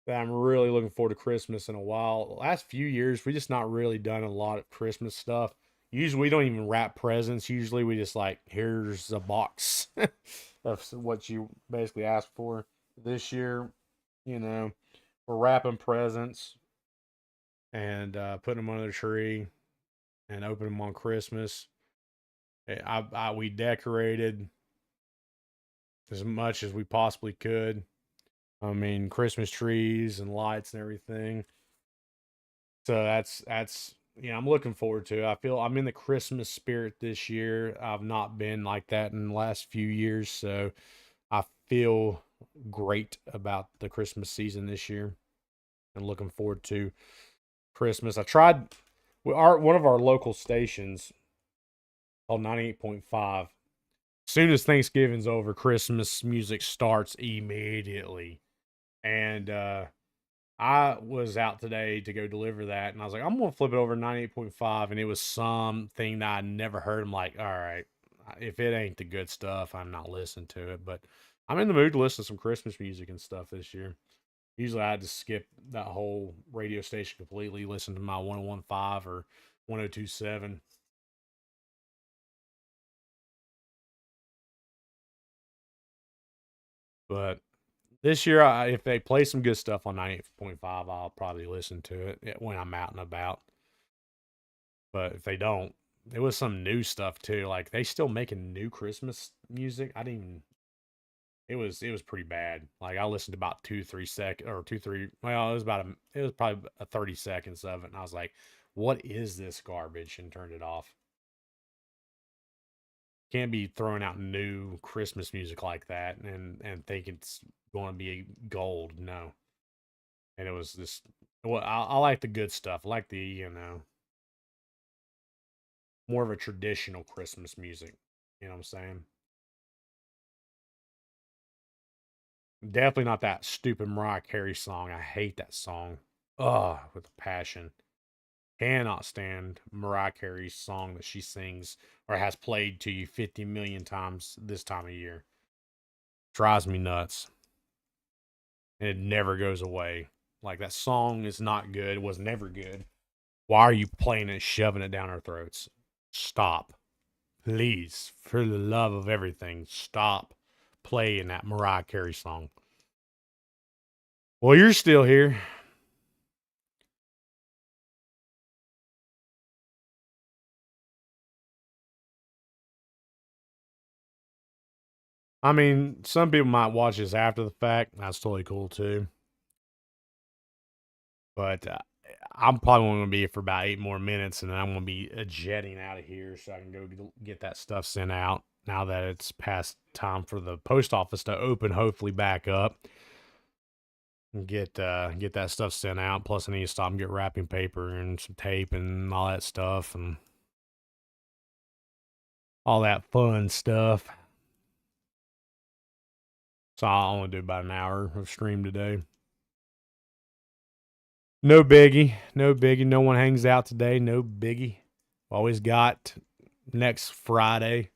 that I'm really looking forward to Christmas in a while. The last few years, we just not really done a lot of Christmas stuff. Usually, we don't even wrap presents. Usually, we just like, here's a box. That's what you basically ask for. This year, you know, we're wrapping presents and putting them under the tree and opening them on Christmas. We decorated as much as we possibly could. I mean, Christmas trees and lights and everything. So that's I'm looking forward to it. I feel I'm in the Christmas spirit this year. I've not been like that in the last few years, so I feel great about the Christmas season this year and looking forward to Christmas. I tried one of our local stations called 98.5. Soon as Thanksgiving's over, Christmas music starts immediately. And I was out today to go deliver that, and I was like, I'm gonna flip it over to 98.5, and it was something that I never heard. I'm like, all right, if it ain't the good stuff, I'm not listening to it. But I'm in the mood to listen to some Christmas music and stuff this year. Usually I had to skip that whole radio station completely, listen to my 1015 or 1027. But this year, if they play some good stuff on 98.5, I'll probably listen to it when I'm out and about. But if they don't, it was some new stuff too. Like they still making new Christmas music. I didn't even. It was pretty bad. Like I listened to about 2 3 seconds or 2 3. Well, it was probably a 30 seconds of it, and I was like, "What is this garbage?" And turned it off. Can't be throwing out new Christmas music like that and think it's going to be gold. No, and it was this. Well, I like the good stuff. I like the more of a traditional Christmas music. You know what I'm saying? Definitely not that stupid Mariah Carey song. I hate that song. Ugh, with a passion. Cannot stand Mariah Carey's song that she sings or has played to you 50 million times this time of year. Drives me nuts. And it never goes away. Like that song is not good. It was never good. Why are you playing it, shoving it down our throats? Stop. Please, for the love of everything, stop playing that Mariah Carey song. Well, you're still here. I mean, some people might watch this after the fact. That's totally cool too. But I'm probably only going to be here for about 8 more minutes, and then I'm going to be jetting out of here so I can go get that stuff sent out. Now that it's past time for the post office to open, hopefully back up, and get that stuff sent out. Plus, I need to stop and get wrapping paper and some tape and all that stuff and all that fun stuff. So I'll only do about an hour of stream today. No biggie. No biggie. No one hangs out today. No biggie. Always got next Friday.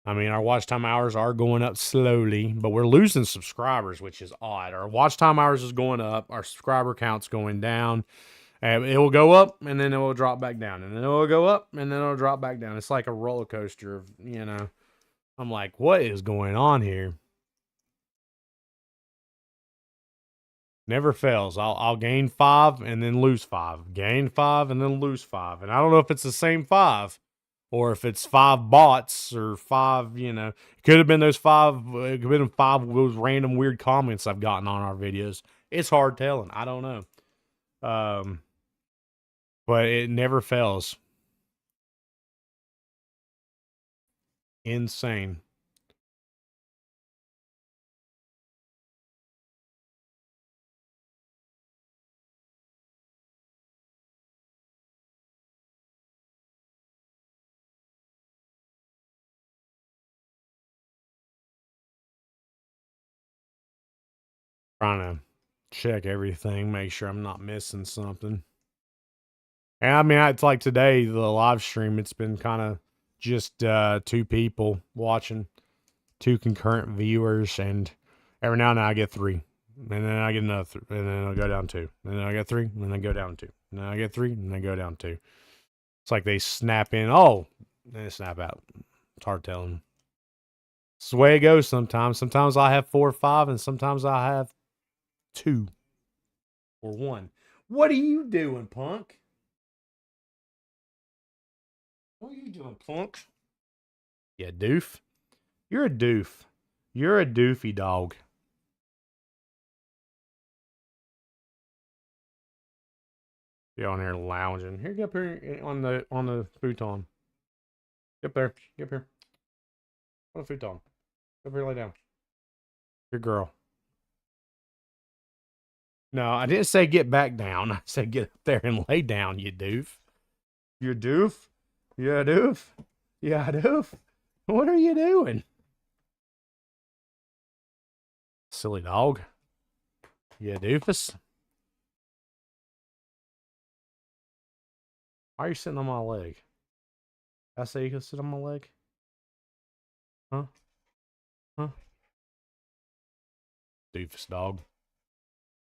I mean, our watch time hours are going up slowly, but we're losing subscribers, which is odd. Our watch time hours is going up. Our subscriber count's going down. And it will go up, and then it will drop back down. And then it will go up, and then it'll drop back down. It's like a roller coaster of, I'm like, what is going on here? Never fails. I'll gain 5 and then lose 5. Gain 5 and then lose 5. And I don't know if it's the same 5 or if it's 5 bots or 5, it could have been those 5. It could have been 5 of those random weird comments I've gotten on our videos. It's hard telling. I don't know. But it never fails. Insane. Trying to check everything, make sure I'm not missing something. And I mean, it's like today, the live stream, it's been kind of just 2 people watching, 2 concurrent viewers, and every now and then I get 3. And then I get another, and then I'll go down 2. And then I get 3, and then I go down 2. And then I get 3, and then I go down 2. It's like they snap in, then they snap out. It's hard telling. It's the way it goes sometimes. Sometimes I have 4 or 5, and sometimes I have 2 or 1. What are you doing, punk? What are you doing, punk? Yeah, doof. You're a doof. You're a doofy dog. You're on here lounging. Here, get up here on the futon. Get up there. Get up here. On the futon. Get up here, lay down. Good girl. No, I didn't say get back down. I said get up there and lay down, you doof. You doof? Yeah, doof? Yeah, doof? What are you doing? Silly dog. Yeah, doofus? Why are you sitting on my leg? I say you can sit on my leg? Huh? Huh? Doofus dog.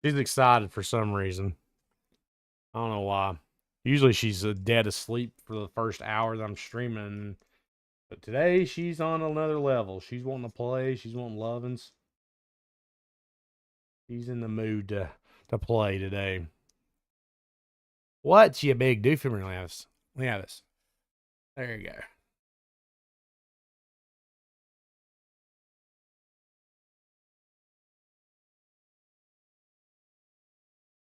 She's excited for some reason. I don't know why. Usually she's dead asleep for the first hour that I'm streaming. But today she's on another level. She's wanting to play. She's wanting lovin's. She's in the mood to play today. What, you big doofy? Let me have this. There you go.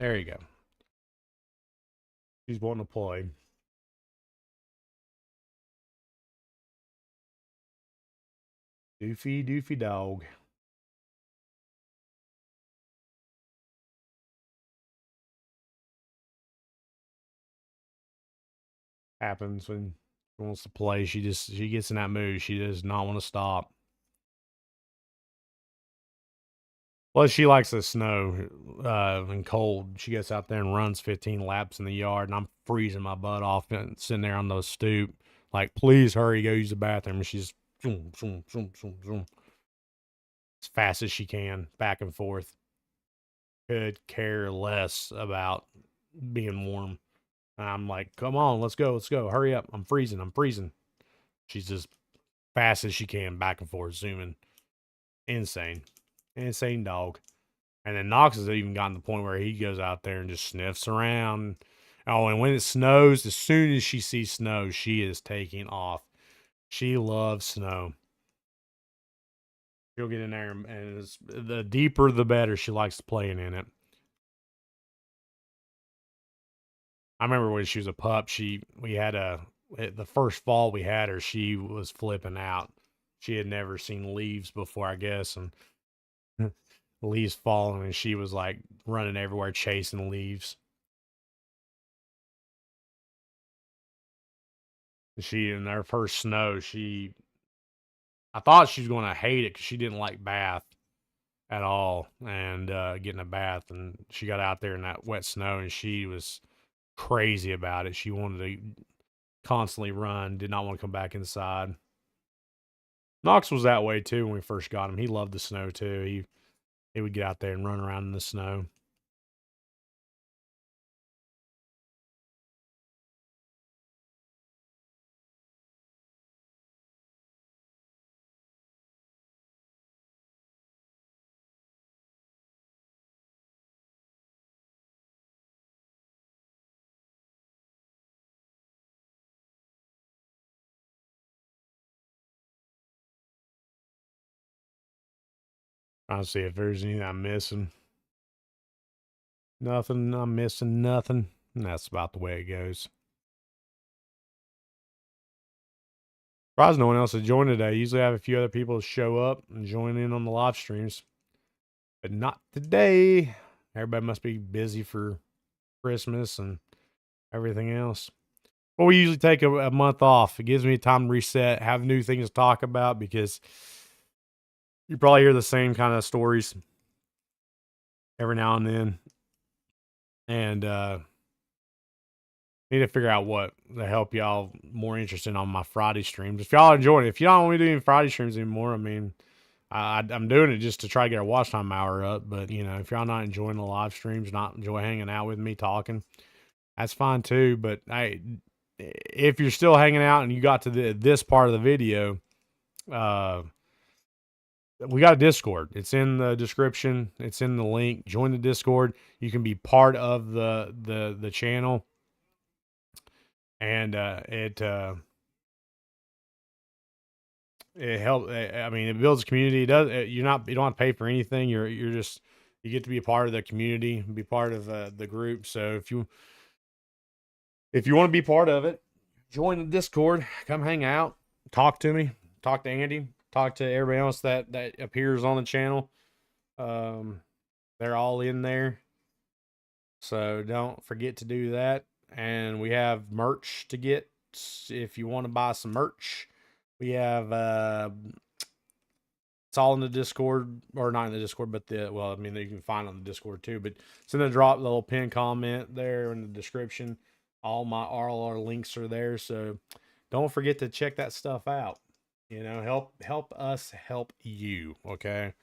There you go. She's wanting to play. Doofy dog. Happens when she wants to play. She gets in that mood. She does not want to stop. Plus, she likes the snow and cold. She gets out there and runs 15 laps in the yard, and I'm freezing my butt off and sitting there on the stoop, like, please hurry, go use the bathroom. And she's zoom, zoom, zoom, zoom, zoom, as fast as she can, back and forth. Could care less about being warm. And I'm like, come on, let's go, hurry up. I'm freezing. She's just fast as she can, back and forth, zooming. Insane dog. And then Knox has even gotten to the point where he goes out there and just sniffs around. Oh, and when it snows, as soon as she sees snow, she is taking off. She loves snow. She'll get in there, and the deeper the better. She likes playing in it. I remember when she was a pup. We had the first fall we had her. She was flipping out. She had never seen leaves before, I guess, and leaves falling, and she was like running everywhere chasing leaves. She in her first snow, I thought she was going to hate it because she didn't like bath at all, and getting a bath. And she got out there in that wet snow, and she was crazy about it. She wanted to constantly run, did not want to come back inside. Knox was that way too when we first got him. He loved the snow too. He would get out there and run around in the snow. Trying to see if there's anything I'm missing. Nothing. I'm missing nothing. And that's about the way it goes. Surprised no one else has joined today. Usually I have a few other people show up and join in on the live streams, but not today. Everybody must be busy for Christmas and everything else. Well, we usually take a month off. It gives me time to reset, have new things to talk about, because you probably hear the same kind of stories every now and then. And need to figure out what to help y'all more interested on my Friday streams. If y'all enjoying it, if you don't want me doing Friday streams anymore, I mean, I'm doing it just to try to get our watch time hour up. But if y'all not enjoying the live streams, not enjoy hanging out with me talking, that's fine too. But if you're still hanging out and you got to this part of the video, we got a Discord. It's in the description. It's in the link. Join the Discord. You can be part of the channel, and it helps. I mean, it builds a community. It does. You don't have to pay for anything. You get to be a part of the community, be part of the group. So if you want to be part of it, join the Discord. Come hang out. Talk to me. Talk to Andy. Talk to everybody else that appears on the channel. They're all in there. So don't forget to do that. And we have merch to get if you want to buy some merch. We have it's all in the Discord, or not in the Discord, but you can find it on the Discord too. But it's in the little pin comment there in the description. All our links are there. So don't forget to check that stuff out. Help us help you. Okay.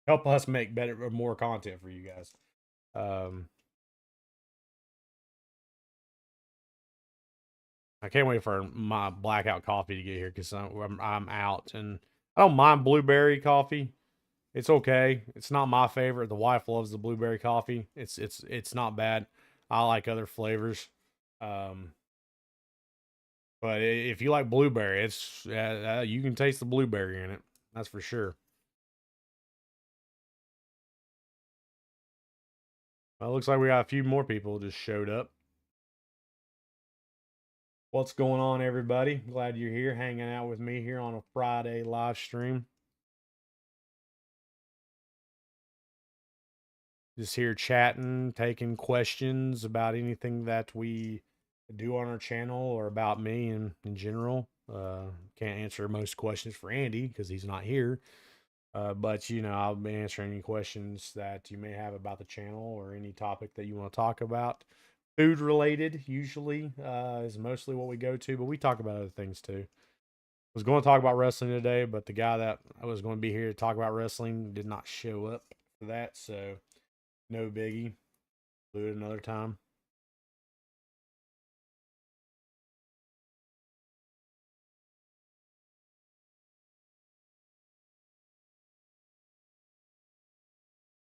Help us make better or more content for you guys. I can't wait for my blackout coffee to get here because I'm out, and I don't mind blueberry coffee. It's okay. It's not my favorite. The wife loves the blueberry coffee. It's not bad. I like other flavors. But if you like blueberry, it's you can taste the blueberry in it. That's for sure. Well, it looks like we got a few more people just showed up. What's going on, everybody? Glad you're here hanging out with me here on a Friday live stream. Just here chatting, taking questions about anything that we do on our channel or about me in general. Can't answer most questions for Andy because he's not here. But I'll be answering any questions that you may have about the channel or any topic that you want to talk about. Food related usually is mostly what we go to, but we talk about other things too. I was going to talk about wrestling today, but the guy that I was going to be here to talk about wrestling did not show up for that, so no biggie. Do it another time.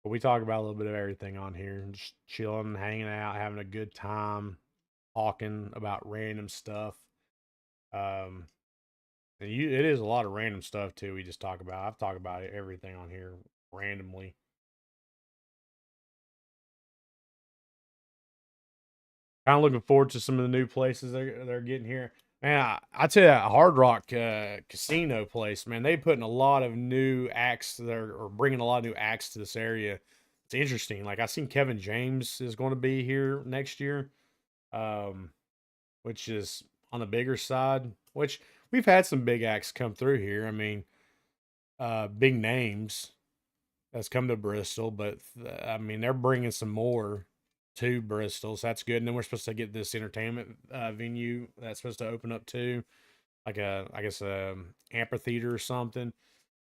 But we talk about a little bit of everything on here, just chilling, hanging out, having a good time, talking about random stuff. And it is a lot of random stuff too. We just talk about. I've talked about everything on here randomly. Kind of looking forward to some of the new places they're getting here. Man, I tell you, that Hard Rock Casino place, man, they putting a lot of new acts there, or bringing a lot of new acts to this area. It's interesting. Like I seen Kevin James is going to be here next year, um, which is on the bigger side. Which we've had some big acts come through here. I mean, big names that's come to Bristol, but I mean they're bringing some more to Bristol, so that's good. And then we're supposed to get this entertainment venue that's supposed to open up too, like I guess a amphitheater or something.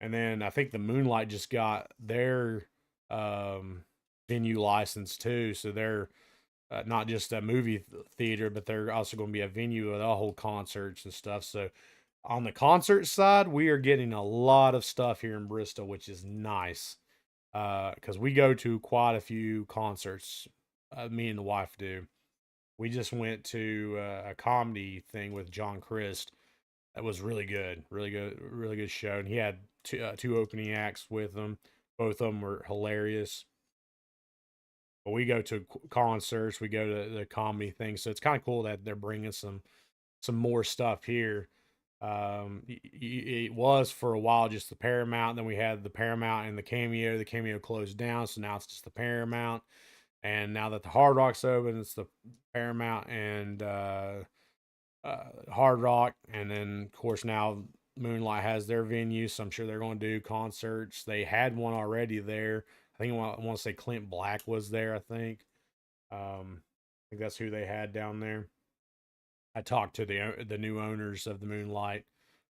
And then I think the Moonlight just got their um, venue license too, so they're not just a movie theater, but they're also going to be a venue where they'll hold concerts and stuff. So on the concert side, we are getting a lot of stuff here in Bristol, which is nice because we go to quite a few concerts. Me and the wife do. We just went to a comedy thing with John Christ. That was really good, really good show. And he had two opening acts with them. Both of them were hilarious. But we go to concerts, we go to the comedy thing, so it's kind of cool that they're bringing some more stuff here. It was for a while just the Paramount. Then we had the Paramount and the Cameo. The Cameo closed down, so now it's just the Paramount. And now that the Hard Rock's open, it's the Paramount and Hard Rock. And then, of course, now Moonlight has their venue, so I'm sure they're going to do concerts. They had one already there. I want to say Clint Black was there. I think that's who they had down there. I talked to the new owners of the Moonlight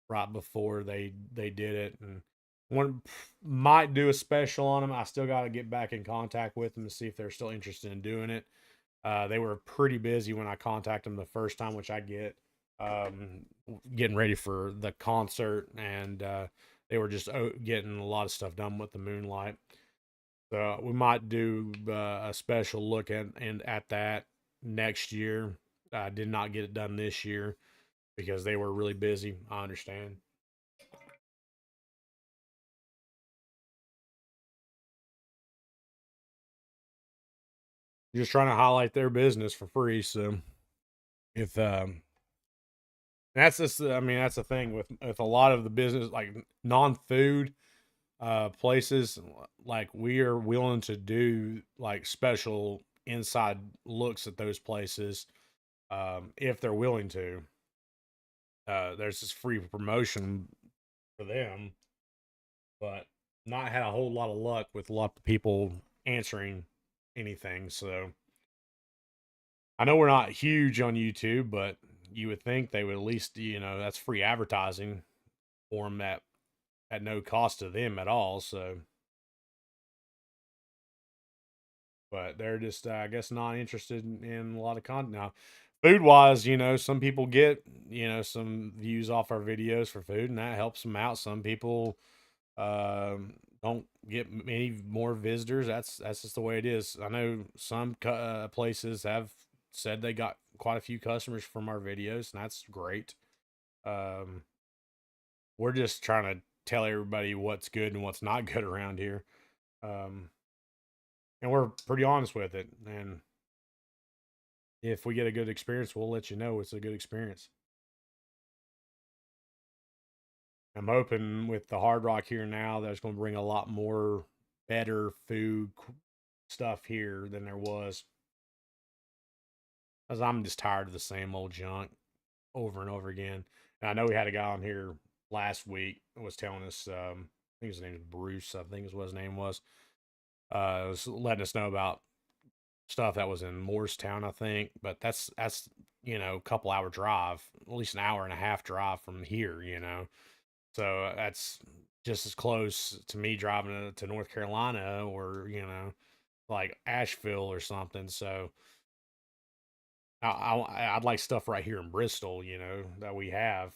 right before they did it, and one might do a special on them. I still got to get back in contact with them to see if they're still interested in doing it. They were pretty busy when I contacted them the first time, which I get um, getting ready for the concert, and they were just getting a lot of stuff done with the Moonlight. So we might do a special look at that next year. I did not get it done this year because they were really busy. I understand. Just trying to highlight their business for free. So if that's just, I mean, that's the thing with a lot of the business, like non-food places, like we are willing to do like special inside looks at those places if they're willing to. There's this free promotion for them, but not had a whole lot of luck with a lot of people answering anything. So I know we're not huge on YouTube, but you would think they would at least, that's free advertising for them at no cost to them at all. So, but they're just, I guess, not interested in a lot of content now. Food wise, some people get, some views off our videos for food, and that helps them out. Some people don't get many more visitors. That's just the way it is. I know some places have said they got quite a few customers from our videos, and that's great. Um, we're just trying to tell everybody what's good and what's not good around here, um, and we're pretty honest with it. And if we get a good experience, we'll let you know it's a good experience. I'm hoping with the Hard Rock here now, that's going to bring a lot more better food stuff here than there was. Because I'm just tired of the same old junk over and over again. And I know we had a guy on here last week that was telling us, I think his name is Bruce, I think is what his name was. Was letting us know about stuff that was in Moorestown, I think. But that's a couple hour drive, at least an hour and a half drive from here. So that's just as close to me driving to North Carolina or, like Asheville or something. So I'd like stuff right here in Bristol, that we have.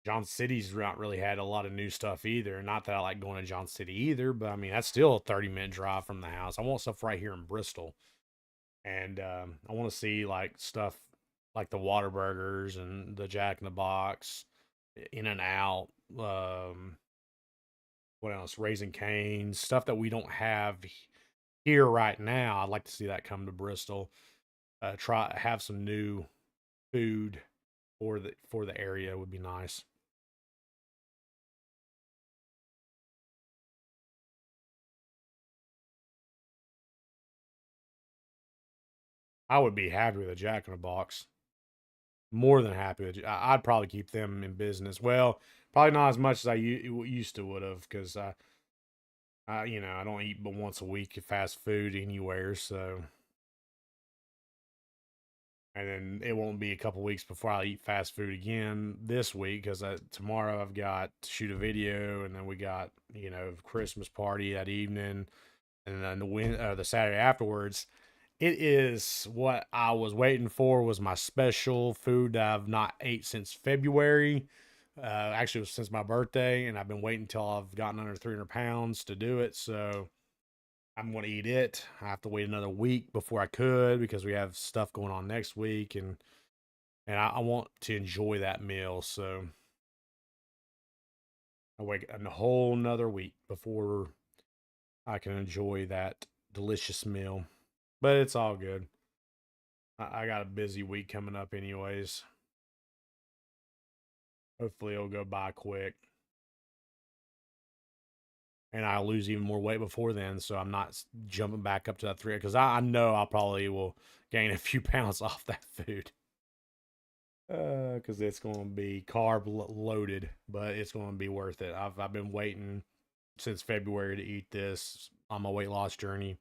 John City's not really had a lot of new stuff either. Not that I like going to John City either, but I mean, that's still a 30-minute drive from the house. I want stuff right here in Bristol. And I want to see like stuff like the Waterburgers and the Jack in the Box. In and Out, what else? Raising Cane's, stuff that we don't have here right now. I'd like to see that come to Bristol. Try have some new food for the area would be nice. I would be happy with a Jack in the Box. More than happy with. I'd probably keep them in business. Well, probably not as much as I used to would have because I don't eat but once a week of fast food anywhere. So, and then it won't be a couple weeks before I eat fast food again this week because tomorrow I've got to shoot a video, and then we got Christmas party that evening, and then the Saturday afterwards. It is what I was waiting for. Was my special food that I've not ate since February. Actually, it was since my birthday, and I've been waiting until I've gotten under 300 pounds to do it. So I'm going to eat it. I have to wait another week before I could because we have stuff going on next week, and I want to enjoy that meal. So I wait a whole another week before I can enjoy that delicious meal. But it's all good. I got a busy week coming up, anyways. Hopefully, it'll go by quick, and I'll lose even more weight before then. So I'm not jumping back up to that 3 because I know I probably will gain a few pounds off that food. Because it's going to be carb loaded, but it's going to be worth it. I've been waiting since February to eat this on my weight loss journey.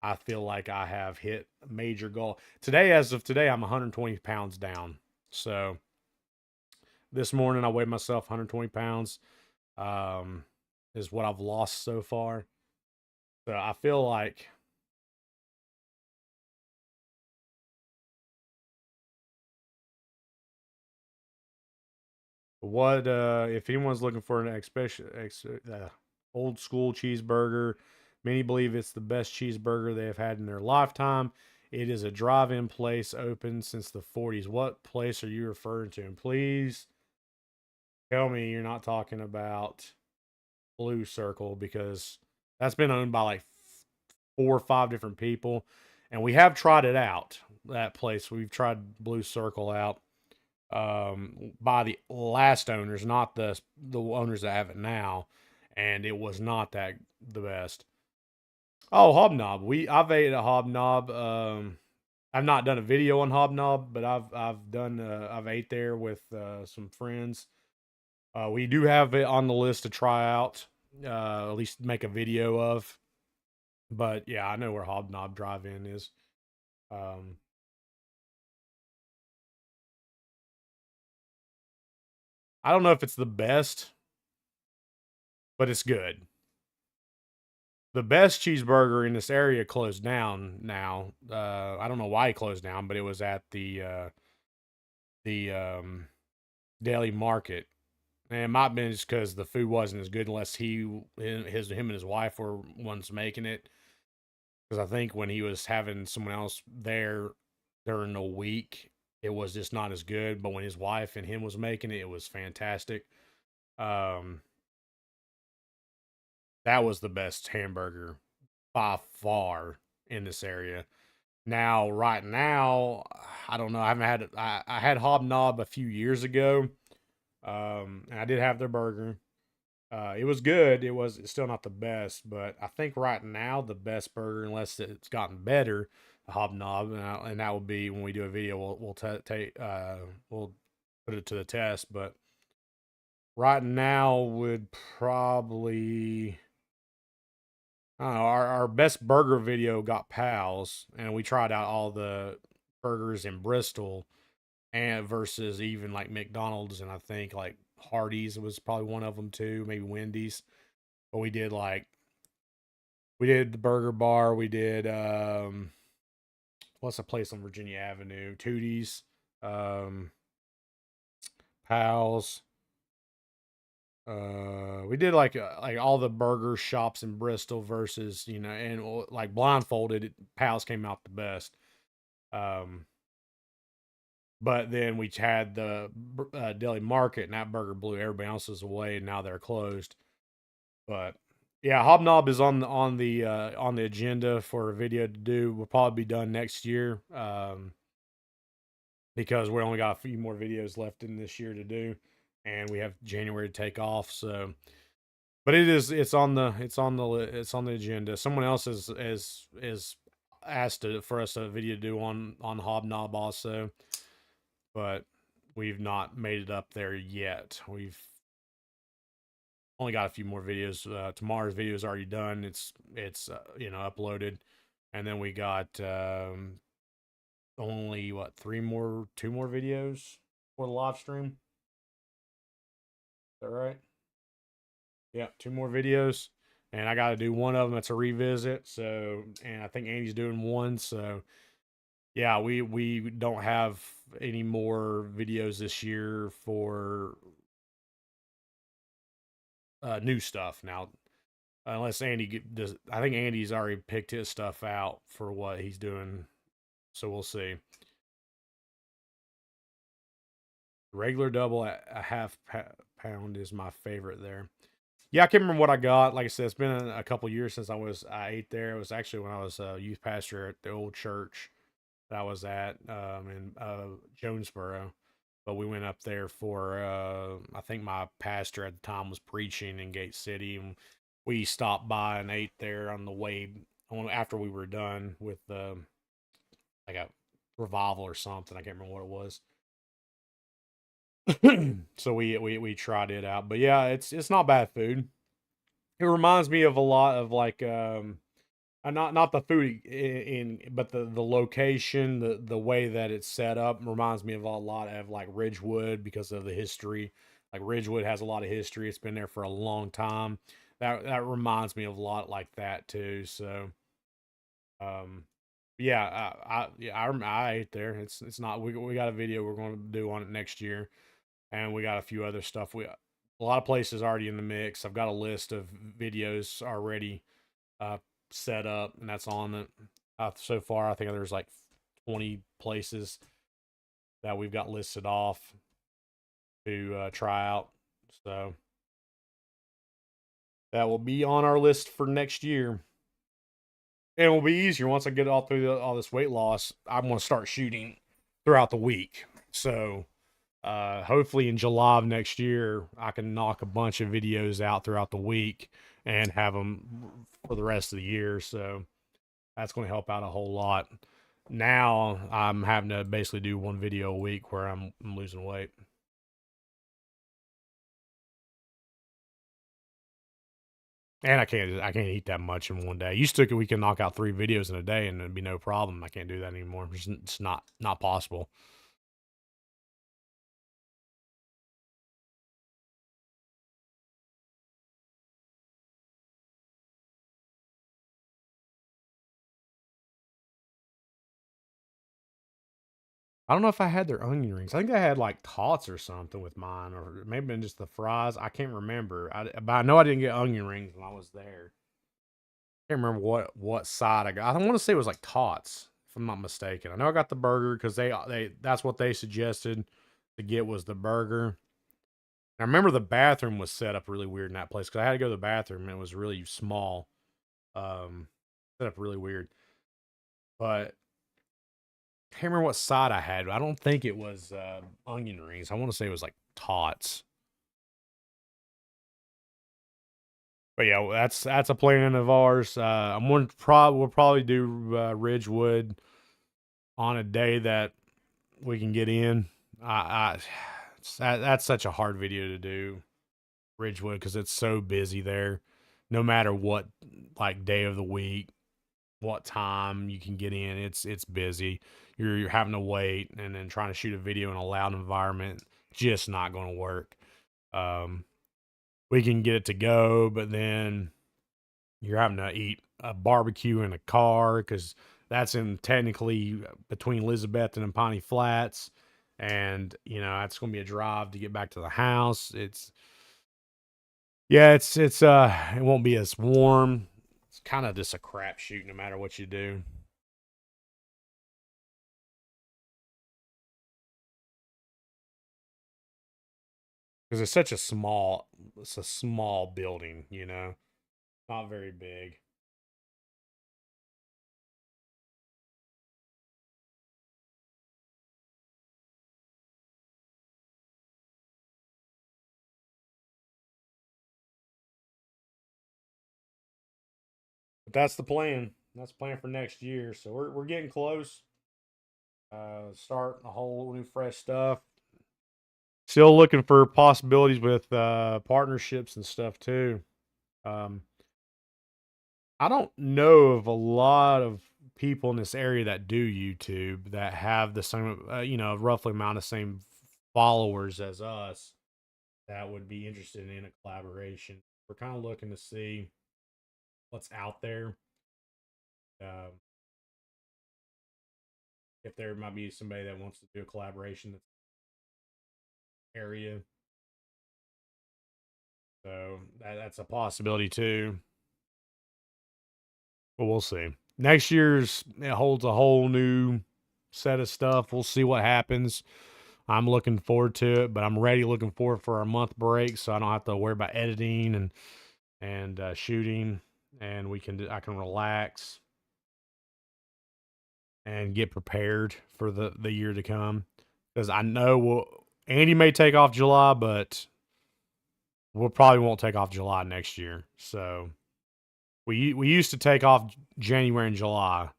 I feel like I have hit a major goal today. As of today, I'm 120 pounds down. So this morning I weighed myself 120 pounds. Um, is what I've lost so far. So I feel like what if anyone's looking for an old school cheeseburger, many believe it's the best cheeseburger they have had in their lifetime. It is a drive-in place open since the 40s. What place are you referring to? And please tell me you're not talking about Blue Circle because that's been owned by like 4 or 5 different people, and we have tried it out. That place we've tried Blue Circle out by the last owners, not the owners that have it now, and it was not that the best. Oh, Hobnob. I've ate at Hobnob. I've not done a video on Hobnob, but I've ate there with some friends. We do have it on the list to try out, at least make a video of. But yeah, I know where Hobnob Drive-In is. Um, I don't know if it's the best, but it's good. The best cheeseburger in this area closed down now. I don't know why it closed down, but it was at the daily market. And it might have been just because the food wasn't as good unless him and his wife were ones making it. Because I think when he was having someone else there during the week, it was just not as good. But when his wife and him was making it, it was fantastic. Um, that was the best hamburger by far in this area. Now, right now, I don't know. I haven't had I had Hobnob a few years ago, and I did have their burger. It was good. It's still not the best, but I think right now the best burger, unless it's gotten better, Hobnob, and that will be when we do a video. We'll put it to the test. But right now would probably I don't know, our best burger video got Pals, and we tried out all the burgers in Bristol and versus even like McDonald's, and I think like Hardee's was probably one of them too, maybe Wendy's. But we did the Burger Bar, we did what's a place on Virginia Avenue, Tootie's, um, Pals. We did like all the burger shops in Bristol versus and like blindfolded, Pals came out the best. Um, But then we had the deli market, and that burger blew everybody else's away, and now they're closed. But yeah, Hobnob is on the agenda for a video to do. We'll probably be done next year, because we only got a few more videos left in this year to do, and we have January to take off. So, but it's on the agenda. Someone else is asked for us a video to do on Hobnob also, but we've not made it up there yet. We've only got a few more videos. Tomorrow's video is already done. It's uploaded, and then we got only what two more videos for the live stream. Is that right? Yeah, two more videos, and I got to do one of them. It's a revisit. So, and I think Andy's doing one. So, yeah, we don't have any more videos this year for new stuff now, unless does. I think Andy's already picked his stuff out for what he's doing, so we'll see. Regular double at a half pound is my favorite there. Yeah, I can't remember what I got. Like I said, it's been a couple years since I ate there. It was actually when I was a youth pastor at the old church that I was at in Jonesboro. But we went up there for I think my pastor at the time was preaching in Gate City, and we stopped by and ate there on the way after we were done with like a revival or something. I can't remember what it was. So we tried it out, but yeah, it's not bad food. It reminds me of a lot of like not the food but the location, the way that it's set up reminds me of a lot of like Ridgewood because of the history. Like Ridgewood has a lot of history. It's been there for a long time. That reminds me of a lot like that too. So um yeah, I ate there. It's not we got a video we're going to do on it next year, and we got a few other stuff. We a lot of places already in the mix. I've got a list of videos already uh, set up, and that's on it. So far, I think there's like 20 places that we've got listed off to try out. So that will be on our list for next year. And it will be easier once I get all through all this weight loss. I'm going to start shooting throughout the week. So hopefully in July of next year, I can knock a bunch of videos out throughout the week and have them for the rest of the year. So that's going to help out a whole lot. Now I'm having to basically do one video a week where I'm losing weight. And I can't eat that much in one day. Used to we can knock out 3 videos in a day and it'd be no problem. I can't do that anymore. It's not possible. I don't know if I had their onion rings. I think I had like tots or something with mine, or maybe just the fries. I can't remember. But I know I didn't get onion rings when I was there. I can't remember what side I got. I don't want to say it was like tots, if I'm not mistaken. I know I got the burger because they that's what they suggested to get was the burger. I remember the bathroom was set up really weird in that place because I had to go to the bathroom and it was really small. Set up really weird. But I can't remember what side I had. I don't think it was onion rings. I want to say it was like tots. But yeah, that's a plan of ours. We'll probably do Ridgewood on a day that we can get in. I that's such a hard video to do, Ridgewood, because it's so busy there. No matter what like day of the week, what time you can get in, it's busy. You're having to wait, and then trying to shoot a video in a loud environment, just not going to work. Um, we can get it to go, but then you're having to eat a barbecue in a car because that's in technically between Elizabeth and Piney Flats, and that's going to be a drive to get back to the house. It's it won't be as warm. It's kind of just a crapshoot no matter what you do. because it's a small building, you know, not very big. But that's the plan. That's the plan for next year. So we're getting close. Start a whole new fresh stuff. Still looking for possibilities with partnerships and stuff too. Um, I don't know of a lot of people in this area that do YouTube that have the same, roughly amount of same followers as us that would be interested in a collaboration. We're kind of looking to see what's out there. Um, if there might be somebody that wants to do a collaboration that's area, so that's a possibility too. But we'll see. Next year's it holds a whole new set of stuff. We'll see what happens. I'm looking forward to it, but I'm ready looking forward for our month break, so I don't have to worry about editing and shooting, and I can relax and get prepared for the year to come. Because I know Andy may take off July, but we'll probably won't take off July next year. So we used to take off January and July,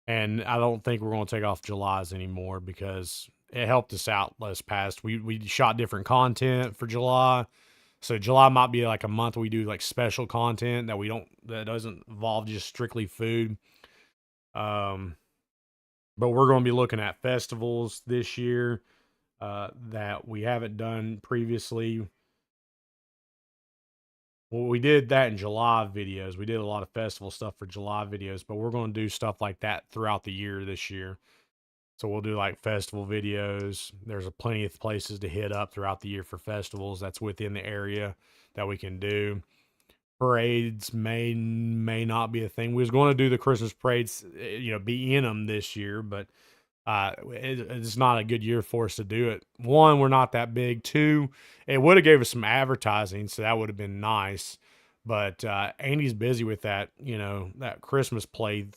and I don't think we're going to take off July's anymore because it helped us out last past. We shot different content for July, so July might be like a month we do like special content that doesn't involve just strictly food. But we're going to be looking at festivals this year that we haven't done previously. Well, we did that in July videos. We did a lot of festival stuff for July videos, but we're going to do stuff like that throughout the year this year. So we'll do like festival videos. There's plenty of places to hit up throughout the year for festivals that's within the area that we can do. Parades may not be a thing. We was going to do the Christmas parades, be in them this year, but it's not a good year for us to do it. One, we're not that big. Two, it would have gave us some advertising, so that would have been nice. But Andy's busy with that, that Christmas play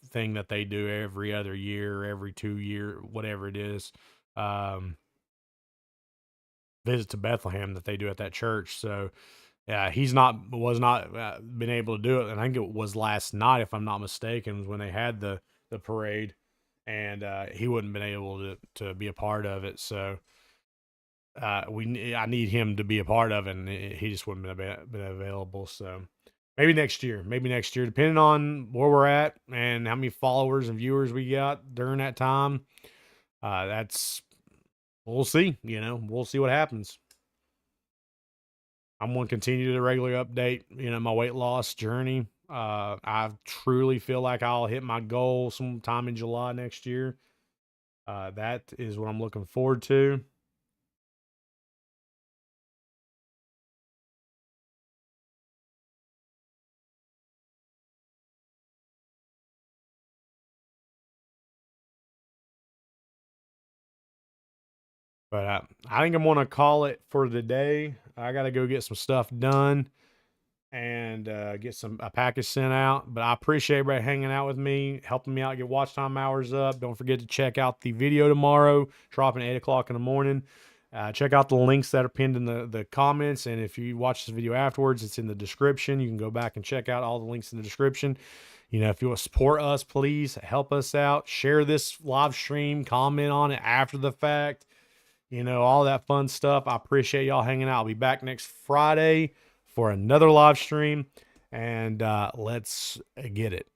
thing that they do every other year, every 2 year, whatever it is. Visit to Bethlehem that they do at that church. So yeah, was not been able to do it. And I think it was last night, if I'm not mistaken, was when they had the parade, and he wouldn't been able to be a part of it. So I need him to be a part of it, and he just wouldn't been available. So maybe next year, depending on where we're at and how many followers and viewers we got during that time. We'll see. We'll see what happens. I'm going to continue the regular update, my weight loss journey. I truly feel like I'll hit my goal sometime in July next year. That is what I'm looking forward to. But I think I'm going to call it for the day. I got to go get some stuff done and get a package sent out. But I appreciate everybody hanging out with me, helping me out, get watch time hours up. Don't forget to check out the video tomorrow, dropping at 8 o'clock in the morning. Check out the links that are pinned in the comments. And if you watch this video afterwards, it's in the description. You can go back and check out all the links in the description. If you want to support us, please help us out. Share this live stream, comment on it after the fact. All that fun stuff. I appreciate y'all hanging out. I'll be back next Friday for another live stream, and let's get it.